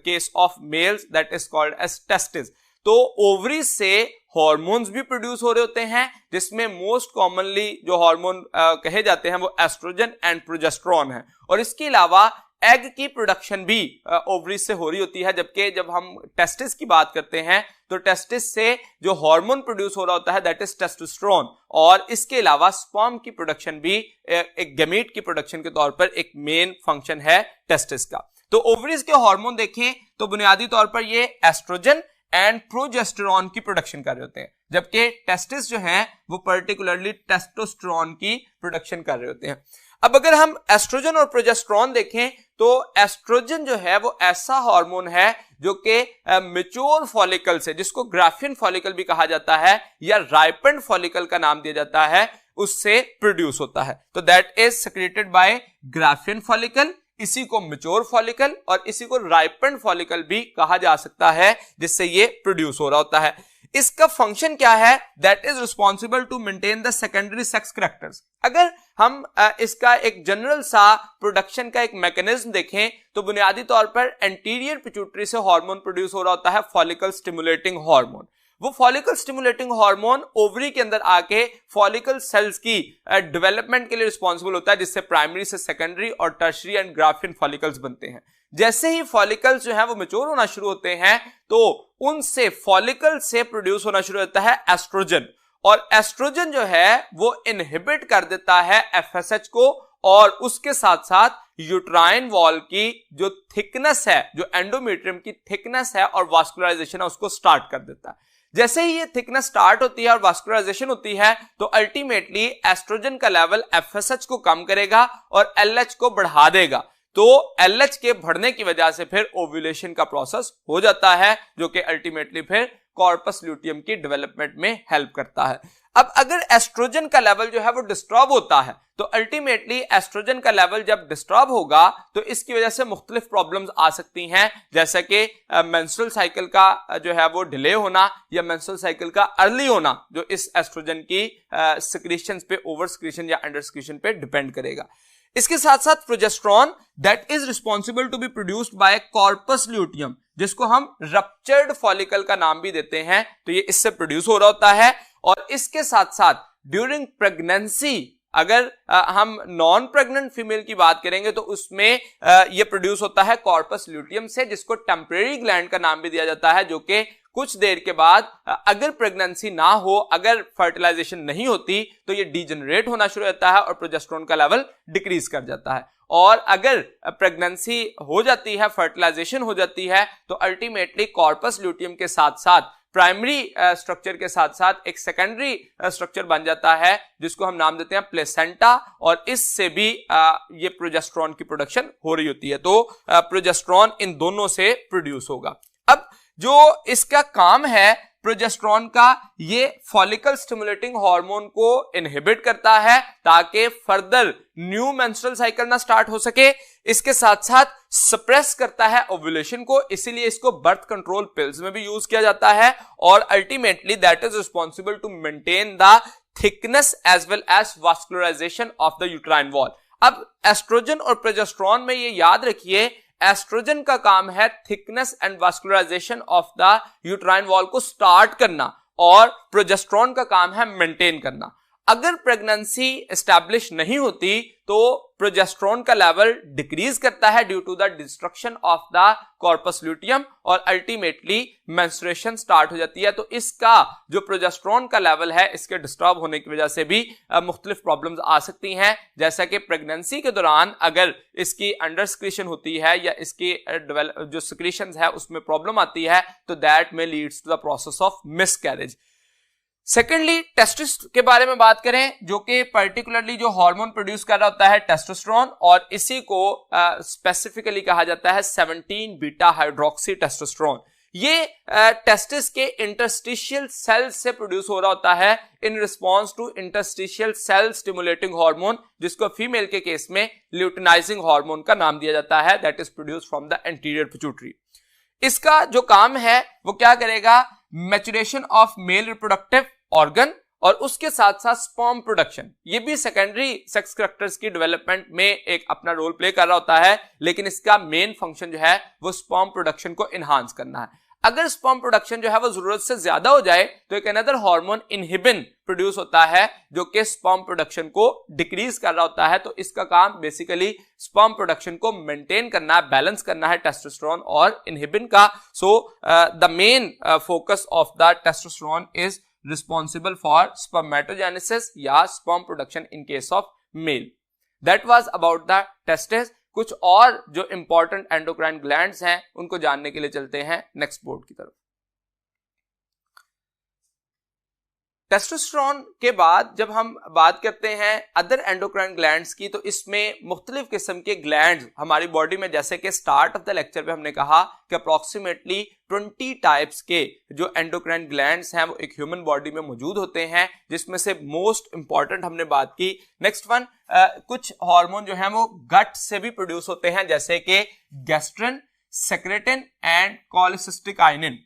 A: case of males that is called as testis. तो ओवरी से हार्मोन्स भी प्रोड्यूस हो रहे होते हैं, जिसमें मोस्ट कॉमनली जो हार्मोन कहे जाते हैं वो एस्ट्रोजन एंड प्रोजेस्टेरोन है, और इसके अलावा एग की प्रोडक्शन भी ओवरी से हो रही होती है। जबकि जब हम टेस्टिस की बात करते हैं तो टेस्टिस से जो हार्मोन प्रोड्यूस हो रहा होता है दैट इज टेस्टोस्टेरोन, और इसके अलावा स्पर्म की प्रोडक्शन भी एक गैमीट की प्रोडक्शन के तौर पर एक मेन फंक्शन है टेस्टिस का। तो ओवरीज के हार्मोन देखें तो बुनियादी तौर पर ये एस्ट्रोजन एंड प्रोजेस्टेरोन की प्रोडक्शन कर रहे होते हैं, जबकि टेस्टिस जो है वो पर्टिकुलरली टेस्टोस्टेरोन की प्रोडक्शन कर रहे होते हैं। अब अगर हम एस्ट्रोजन और प्रोजेस्टेरोन देखें तो एस्ट्रोजन जो है वो ऐसा हार्मोन है जो कि मैच्योर फॉलिकल से, जिसको ग्राफियन फॉलिकल भी कहा जाता है या राइपेंड फॉलिकल का नाम दिया जाता है, उससे प्रोड्यूस होता है। तो that is secreted bye Graafian follicle, इसी को मैच्योर फॉलिकल और इसी को राइपेंड फॉलिकल भी कहा जा सकता है, जिससे ये प्रोड्यूस हो रहा होता है। इसका फंक्शन क्या है? That is responsible to maintain the secondary sex characters. अगर हम इसका एक जनरल सा प्रोडक्शन का एक मैकेनिज्म देखें तो बुनियादी तौर पर एंटीरियर पिट्यूटरी से हार्मोन प्रोड्यूस हो रहा होता है, फॉलिकल स्टिमुलेटिंग हार्मोन। वो फॉलिकल स्टिमुलेटिंग हार्मोन ओवरी के अंदर आके फॉलिकल सेल्स की डेवलपमेंट के लिए रिस्पॉन्सिबल होता है, जिससे प्राइमरी से सेकेंडरी और टर्शियरी एंड ग्राफियन फॉलिकल्स बनते हैं। जैसे ही फॉलिकल्स जो है वो मैच्योर होना शुरू होते हैं तो उनसे फॉलिकल से प्रोड्यूस होना शुरू होता है एस्ट्रोजन, और एस्ट्रोजन जो है वो इनहिबिट कर देता है एफएसएच को, और उसके साथ साथ यूट्राइन वॉल की जो थिकनेस है, जो एंडोमेट्रियम की थिकनेस है और वास्कुलराइजेशन है, उसको स्टार्ट कर देता है। जैसे ही ये थिकनेस स्टार्ट होती है और वास्कुलराइजेशन होती है तो अल्टीमेटली एस्ट्रोजन का लेवल एफएसएच को कम करेगा और एलएच को बढ़ा देगा। तो एलएच के बढ़ने की वजह से फिर ओव्यूलेशन का प्रोसेस हो जाता है, जो कि अल्टीमेटली फिर कॉर्पस ल्यूटियम की डेवलपमेंट में हेल्प करता है। अब अगर एस्ट्रोजन का लेवल जो है वो डिस्टर्ब होता है तो अल्टीमेटली एस्ट्रोजन का लेवल जब डिस्टर्ब होगा तो इसकी वजह से मुख्तलिफ प्रॉब्लम्स आ सकती हैं, जैसे कि मेंस्ट्रुअल साइकिल का जो है वो डिले होना या मेंस्ट्रुअल साइकिल का अर्ली होना, जो इस एस्ट्रोजन की सिक्रीशंस पे, ओवर सिक्रीशन या अंडर सिक्रीशन पे डिपेंड करेगा। इसके साथ साथ progesterone that is responsible to be produced by corpus luteum, जिसको हम रप्चर्ड फॉलिकल का नाम भी देते हैं, तो ये इससे प्रोड्यूस हो रहा होता है। और इसके साथ साथ ड्यूरिंग प्रेगनेंसी, अगर हम नॉन प्रेग्नेंट फीमेल की बात करेंगे तो उसमें ये प्रोड्यूस होता है कॉर्पस ल्यूटियम से, जिसको टेम्परेरी ग्लैंड का नाम भी दिया जाता है, जो कि कुछ देर के बाद अगर प्रेगनेंसी ना हो, अगर फर्टिलाइजेशन नहीं होती तो ये डीजनरेट होना शुरू होता है और प्रोजेस्टेरॉन का लेवल डिक्रीज कर जाता है। और अगर प्रेगनेंसी हो जाती है, फर्टिलाइजेशन हो जाती है, तो अल्टीमेटली कॉर्पस ल्यूटियम के साथ साथ प्राइमरी स्ट्रक्चर के साथ साथ एक सेकेंडरी स्ट्रक्चर बन जाता है, जिसको हम नाम देते हैं प्लेसेंटा, और इससे भी ये प्रोजेस्टेरॉन की प्रोडक्शन हो रही होती है। तो प्रोजेस्टेरॉन इन दोनों से प्रोड्यूस होगा। अब जो इसका काम है प्रोजेस्टेरॉन का, ये फॉलिकल स्टिमुलेटिंग हार्मोन को इनहिबिट करता है ताकि फर्दर न्यू मेंस्ट्रुअल साइकिल ना स्टार्ट हो सके। इसके साथ साथ सप्रेस करता है ओव्यूलेशन को, इसीलिए इसको बर्थ कंट्रोल पिल्स में भी यूज किया जाता है। और ultimately that is responsible to maintain the thickness as well as vascularisation of the uterine wall. अब एस्ट्रोजन और प्रोजेस्टेरॉन में ये याद रखिए, एस्ट्रोजन का काम है thickness and vascularisation of the uterine wall को स्टार्ट करना, और प्रोजेस्टेरॉन का काम है मेंटेन करना। अगर प्रेगनेंसी एस्टैब्लिश नहीं होती तो प्रोजेस्टेरॉन का लेवल डिक्रीज करता है due to the destruction of the corpus luteum, और अल्टीमेटली मेंस्ट्रुएशन स्टार्ट हो जाती है। तो इसका जो प्रोजेस्टेरॉन का लेवल है, इसके डिस्टर्ब होने की वजह से भी मुख्तलिफ प्रॉब्लम्स आ सकती हैं, जैसा कि प्रेगनेंसी के दौरान अगर इसकी अंडर सिक्रीशन होती है या इसकी जो सिक्रीशंस है उसमें प्रॉब्लम आती है तो दैट में leads to the process of miscarriage. Secondly testis के बारे में बात करें, जो कि पर्टिकुलरली जो हार्मोन प्रोड्यूस कर रहा होता है टेस्टोस्टेरोन, और इसी को स्पेसिफिकली कहा जाता है 17 बीटा हाइड्रोक्सी टेस्टोस्टेरोन। ये टेस्टिस के इंटरस्टिशियल सेल से प्रोड्यूस हो रहा होता है in response to interstitial cell stimulating hormone, जिसको फीमेल के केस में ल्यूटिनाइजिंग हार्मोन का नाम दिया जाता है, that is produce from the anterior pituitary. इसका जो काम है वो क्या करेगा, maturation of male reproductive organ और उसके साथ साथ स्पर्म प्रोडक्शन, ये भी सेकेंडरी सेक्स कैरेक्टर्स की डेवलपमेंट में एक अपना रोल प्ले कर रहा होता है, लेकिन इसका मेन फंक्शन जो है वो स्पर्म प्रोडक्शन को इनहांस करना है। अगर स्पर्म प्रोडक्शन जो है वो जरूरत से ज्यादा हो जाए तो एक अनदर हार्मोन इनहिबिन प्रोड्यूस होता है, जो कि स्पर्म प्रोडक्शन को डिक्रीज कर रहा होता है। तो इसका काम बेसिकली स्पर्म प्रोडक्शन को मेंटेन करना है, बैलेंस करना है टेस्टोस्टेरोन और इनहिबिन का। So the main focus of the testosterone is responsible for spermatogenesis या sperm production in case of male. That was about the testes. कुछ और जो इंपॉर्टेंट एंडोक्राइन ग्लैंड्स हैं उनको जानने के लिए चलते हैं नेक्स्ट बोर्ड की तरफ। टेस्टोस्टेरोन के बाद जब हम बात करते हैं अदर एंडोक्राइन ग्लैंड्स की, तो इसमें मुख्तलिफ किस्म के ग्लैंड्स हमारी बॉडी में, जैसे कि स्टार्ट ऑफ द लेक्चर पे हमने कहा कि अप्रोक्सीमेटली 20 टाइप्स के जो एंडोक्राइन ग्लैंड्स हैं वो एक ह्यूमन बॉडी में मौजूद होते हैं, जिसमें से मोस्ट इंपॉर्टेंट हमने बात की। नेक्स्ट वन, कुछ हार्मोन जो है वो गट से भी प्रोड्यूस होते हैं, जैसे कि गैस्ट्रिन, सेक्रेटिन एंड कोलिसिस्टिकाइनिन।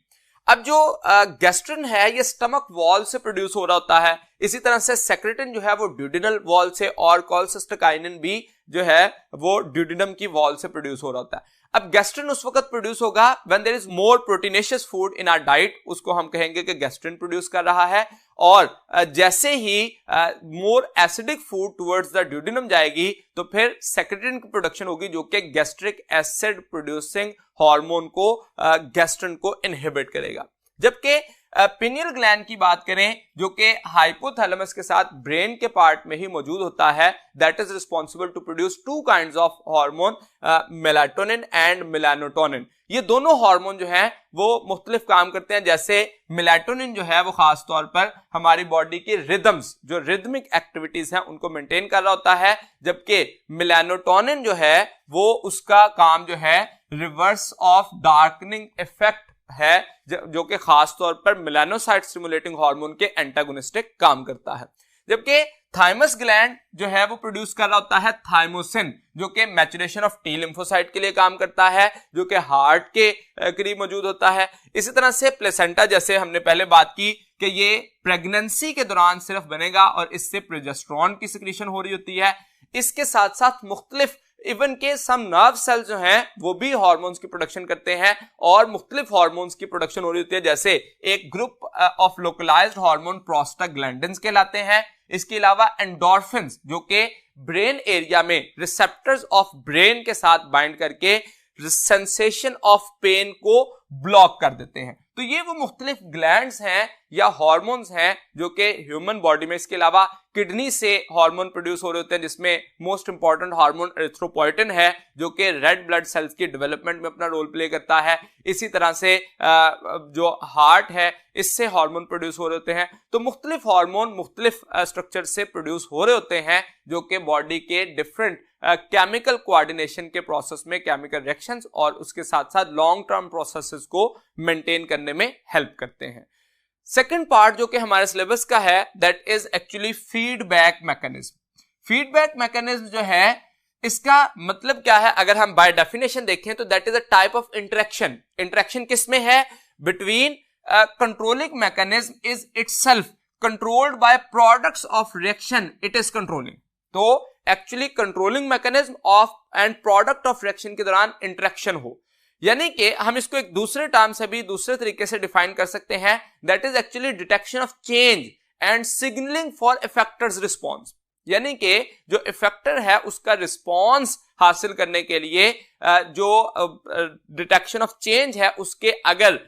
A: अब जो गैस्ट्रिन है ये स्टमक वॉल से प्रोड्यूस हो रहा होता है, इसी तरह से सेक्रेटिन जो है वो ड्यूडिनल वॉल से, और कोलेसिस्टोकाइनिन भी जो है वो ड्यूडिनम की वॉल से प्रोड्यूस हो रहा होता है। अब गैस्ट्रिन उस वक्त प्रोड्यूस होगा when there is more proteinaceous food in our diet, उसको हम कहेंगे कि गैस्ट्रिन प्रोड्यूस कर रहा है। और जैसे ही more acidic food towards the duodenum जाएगी तो फिर सेक्रेटिन की प्रोडक्शन होगी, जो कि गैस्ट्रिक एसिड प्रोड्यूसिंग हार्मोन को गैस्ट्रिन को इनहिबिट करेगा। जबकि पिनियल ग्लैंड की बात करें जो कि हाइपोथैलेमस के साथ ब्रेन के पार्ट में ही मौजूद होता है, that is responsible to produce two kinds of hormone, melatonin and melanotonin. ये दोनों हार्मोन जो हैं वो मुख्तलिफ काम करते हैं। जैसे मेलाटोनिन जो है वो खास तौर पर हमारी बॉडी की रिदम्स, जो रिदमिक एक्टिविटीज हैं उनको मेंटेन कर रहा होता है, जबकि मेलानोटोनिन जो है वो उसका काम जो है रिवर्स ऑफ डार्कनिंग इफेक्ट है, जो कि खास तौर पर मेलानोसाइट स्टिमुलेटिंग हार्मोन के एंटागोनिस्टिक काम करता है। जबकि थाइमस ग्लैंड जो है वो प्रोड्यूस कर रहा होता है थाइमोसिन, जो कि मैचुरेशन ऑफ टी लिम्फोसाइट के लिए काम करता है, जो कि हार्ट के करीब मौजूद होता है। इसी तरह से प्लेसेंटा, जैसे हमने पहले बात की कि ये प्रेगनेंसी के दौरान सिर्फ बनेगा और इससे प्रोजेस्टेरोन की सिक्रीशन हो रही होती है। इसके साथ साथ मुख्तलिफ इवन के सम नर्व सेल्स जो हैं वो भी हार्मोन्स की प्रोडक्शन करते हैं और मुख्तलिफ हार्मोन्स की प्रोडक्शन हो रही होती है। जैसे एक group of localized hormone prostaglandins कहलाते हैं। इसके अलावा एंडोर्फिन्स जो कि ब्रेन एरिया में रिसेप्टर्स ऑफ ब्रेन के साथ बाइंड करके सेंसेशन ऑफ पेन को ब्लॉक कर देते हैं। तो ये वो मुख्तलिफ ग्लैंड्स हैं या हार्मोन्स हैं जो कि ह्यूमन बॉडी में, इसके अलावा किडनी से हार्मोन प्रोड्यूस हो रहे होते हैं, जिसमें मोस्ट इंपॉर्टेंट हार्मोन एरिथ्रोपोइटिन है जो कि रेड ब्लड सेल्स की डेवलपमेंट में अपना रोल प्ले करता है। इसी तरह से जो हार्ट है इससे हार्मोन प्रोड्यूस हो रहे होते हैं। तो मुख्तलिफ हार्मोन मुख्तलिफ स्ट्रक्चर से प्रोड्यूस हो रहे होते हैं जो कि बॉडी के डिफरेंट केमिकल कोऑर्डिनेशन के प्रोसेस में, केमिकल रिएक्शंस और उसके साथ साथ लॉन्ग टर्म प्रोसेसेस को मेंटेन करने में हेल्प करते हैं। सेकंड पार्ट जो कि हमारे सिलेबस का है that is actually feedback mechanism. Feedback mechanism जो है इसका मतलब क्या है, अगर हम बाय डेफिनेशन देखें तो that is a type of interaction. Interaction किसमें है? Between controlling mechanism is itself controlled by products of reaction it is controlling. तो actually controlling mechanism of end product of reaction के दौरान इंटरेक्शन हो, यानी कि हम इसको एक दूसरे टर्म से भी दूसरे तरीके से डिफाइन कर सकते हैं, that is actually detection of change and signalling for effectors response. यानी कि जो इफेक्टर है उसका रिस्पॉन्स हासिल करने के लिए जो डिटेक्शन ऑफ चेंज है उसके अगर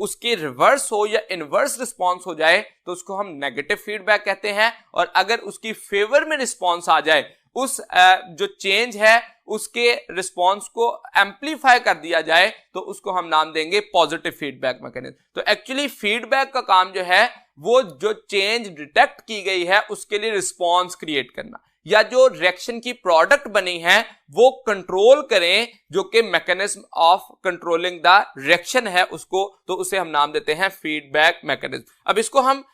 A: उसकी रिवर्स हो या इनवर्स रिस्पॉन्स हो जाए तो उसको हम नेगेटिव फीडबैक कहते हैं, और अगर उसकी फेवर में रिस्पॉन्स आ जाए, उस जो चेंज है उसके रिस्पॉन्स को एम्पलीफाई कर दिया जाए तो उसको हम नाम देंगे पॉजिटिव फीडबैक मैकेनिज्म। तो एक्चुअली फीडबैक का काम जो है वो जो चेंज डिटेक्ट की गई है उसके लिए रिस्पॉन्स क्रिएट करना, या जो रिएक्शन की प्रोडक्ट बनी है वो कंट्रोल करें, जो कि mechanism of controlling the reaction है उसको, तो उसे हम नाम देते हैं फीडबैक मैकेनिज्म। अब इसको हम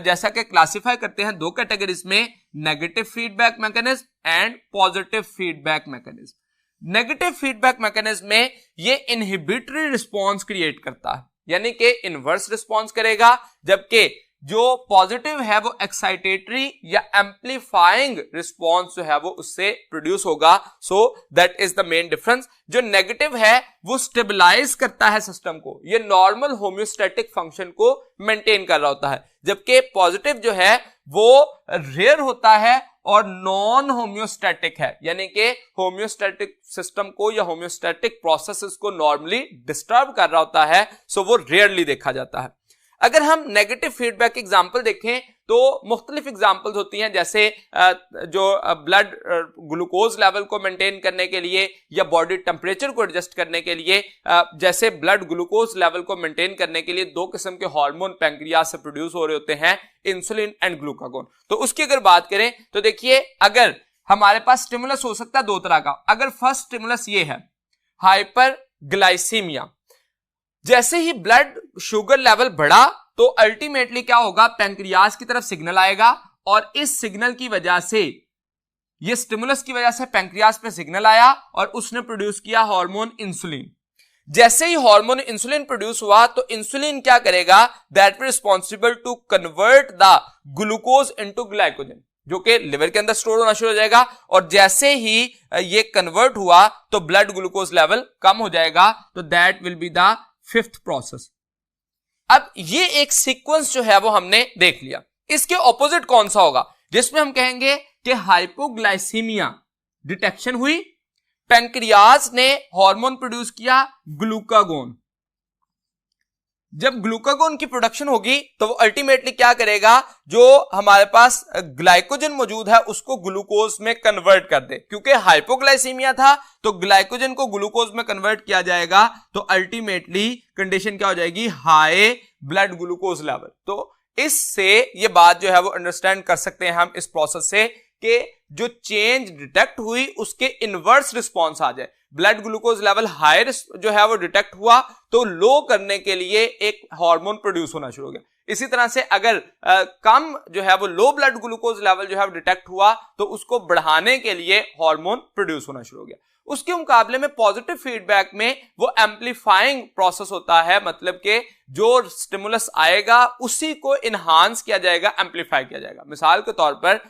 A: जैसा कि क्लासिफाई करते हैं दो कैटेगरीज में, negative feedback mechanism and positive feedback mechanism. Negative feedback mechanism में ये इनहिबिटरी रिस्पॉन्स क्रिएट करता है, यानी कि इनवर्स रिस्पॉन्स करेगा, जबकि जो पॉजिटिव है वो एक्साइटेटरी या एम्पलीफाइंग रिस्पॉन्स जो है वो उससे प्रोड्यूस होगा। सो that is the main difference. जो नेगेटिव है वो स्टेबलाइज करता है सिस्टम को, ये नॉर्मल होम्योस्टैटिक फंक्शन को मेंटेन कर रहा होता है, जबकि पॉजिटिव जो है वो रेयर होता है और नॉन होम्योस्टैटिक है, यानी कि होम्योस्टैटिक सिस्टम को या होम्योस्टैटिक प्रोसेसेस को नॉर्मली डिस्टर्ब कर रहा होता है, सो वो रेयरली देखा जाता है। अगर हम नेगेटिव फीडबैक एग्जाम्पल देखें तो मुख्तलिफ एग्जाम्पल्स होती हैं, जैसे जो ब्लड ग्लूकोज लेवल को मेंटेन करने के लिए या बॉडी टेम्परेचर को एडजस्ट करने के लिए, जैसे ब्लड ग्लूकोज लेवल को मेंटेन करने के लिए दो किस्म के हार्मोन पैंक्रियास से प्रोड्यूस हो रहे होते हैं, इंसुलिन एंड ग्लूकागोन। तो उसकी अगर बात करें तो देखिए, अगर हमारे पास स्टिमुलस हो सकता है दो तरह का। अगर फर्स्ट स्टिमुलस ये है हाइपरग्लाइसीमिया, जैसे ही ब्लड शुगर लेवल बढ़ा तो अल्टीमेटली क्या होगा, पैंक्रियास की तरफ सिग्नल आएगा और इस सिग्नल की वजह से, ये स्टिमुलस की वजह से पैंक्रियास पे सिग्नल आया और उसने प्रोड्यूस किया हार्मोन इंसुलिन। जैसे ही हार्मोन इंसुलिन प्रोड्यूस हुआ तो इंसुलिन क्या करेगा, that will responsible to convert the glucose into glycogen, जो कि लिवर के अंदर स्टोर होना शुरू हो जाएगा। और जैसे ही ये कन्वर्ट हुआ तो ब्लड ग्लूकोज लेवल कम हो जाएगा, तो that will be the fifth process. अब ये एक सीक्वेंस जो है वो हमने देख लिया। इसके ऑपोजिट कौन सा होगा, जिसमें हम कहेंगे कि हाइपोग्लाइसीमिया डिटेक्शन हुई, पैंक्रियाज ने हार्मोन प्रोड्यूस किया ग्लूकागोन। जब ग्लूकागोन की प्रोडक्शन होगी तो वो अल्टीमेटली क्या करेगा, जो हमारे पास ग्लाइकोजन मौजूद है उसको ग्लूकोज में कन्वर्ट कर दे। क्योंकि हाइपोग्लाइसीमिया था तो ग्लाइकोजन को ग्लूकोज में कन्वर्ट किया जाएगा, तो अल्टीमेटली कंडीशन क्या हो जाएगी, हाई ब्लड ग्लूकोज लेवल। तो इससे ये बात जो है वो अंडरस्टैंड कर सकते हैं हम इस प्रोसेस से कि जो चेंज डिटेक्ट हुई उसके इनवर्स रिस्पॉन्स आ जाए। ब्लड ग्लूकोज लेवल हाई जो है वो डिटेक्ट हुआ तो लो करने के लिए एक हार्मोन प्रोड्यूस होना शुरू हो गया। इसी तरह से अगर कम जो है वो लो ब्लड ग्लूकोज लेवल जो है वो डिटेक्ट हुआ तो उसको बढ़ाने के लिए हार्मोन प्रोड्यूस होना शुरू हो गया। उसके मुकाबले में पॉजिटिव फीडबैक में वो एम्पलीफाइंग प्रोसेस होता है, मतलब कि जो स्टिमुलस आएगा उसी को इनहांस किया जाएगा, एम्पलीफाई किया जाएगा। मिसाल के तौर पर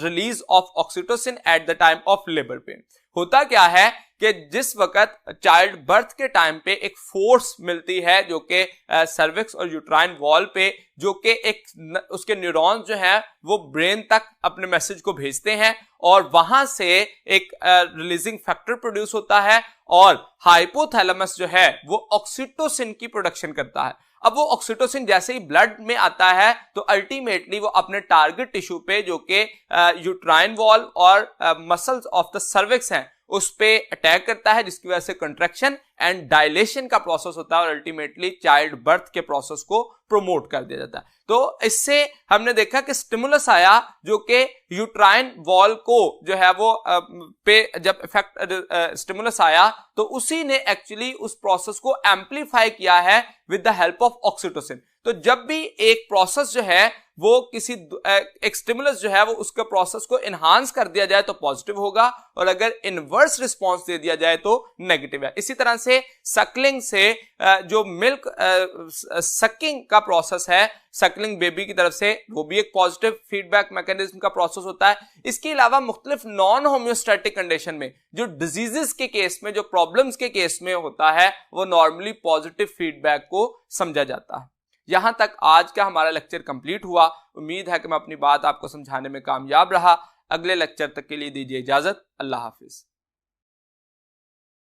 A: release of oxytocin at the time of labour pain. होता क्या है कि जिस वक्त चाइल्ड बर्थ के टाइम पे एक फोर्स मिलती है जो कि सर्विक्स और यूट्राइन वॉल पे, जो कि एक उसके न्यूरॉन्स जो है वो ब्रेन तक अपने मैसेज को भेजते हैं और वहां से एक रिलीजिंग फैक्टर प्रोड्यूस होता है और हाइपोथैलेमस जो है वो ऑक्सीटोसिन की प्रोडक्शन करता है। अब वो ऑक्सीटोसिन जैसे ही ब्लड में आता है तो अल्टीमेटली वो अपने टारगेट टिश्यू पे जो कि यूट्राइन वॉल और मसल्स ऑफ द सर्विक्स हैं उस पे अटैक करता है, जिसकी वजह से कंट्रैक्शन एंड डायलेशन का प्रोसेस होता है और अल्टीमेटली चाइल्ड बर्थ के प्रोसेस को प्रमोट कर दिया जाता है। तो इससे हमने देखा कि स्टिमुलस आया जो कि यूट्राइन वॉल को जो है वो पे जब इफेक्ट स्टिमुलस आया तो उसी ने एक्चुअली उस प्रोसेस को एम्पलीफाई किया है with the help of oxytocin. तो जब भी एक प्रोसेस जो है वो किसी एक स्टिमुलस जो है वो उसके प्रोसेस को इनहांस कर दिया जाए तो पॉजिटिव होगा और अगर इनवर्स रिस्पांस दे दिया जाए तो नेगेटिव है। इसी तरह से सकलिंग से जो मिल्क सकिंग का प्रोसेस है, सकलिंग बेबी की तरफ से, वो भी एक पॉजिटिव फीडबैक मैकेनिज्म का प्रोसेस होता है। इसके अलावा मुख्तलिफ नॉन होम्योस्टैटिक कंडीशन में, जो डिजीजेस के केस में, जो प्रॉब्लम्स के केस में होता है, वो नॉर्मली पॉजिटिव फीडबैक को समझा जाता है। यहां तक आज का हमारा लेक्चर कंप्लीट हुआ। उम्मीद है कि मैं अपनी बात आपको समझाने में कामयाब रहा। अगले लेक्चर तक के लिए दीजिए इजाजत। अल्लाह हाफिज।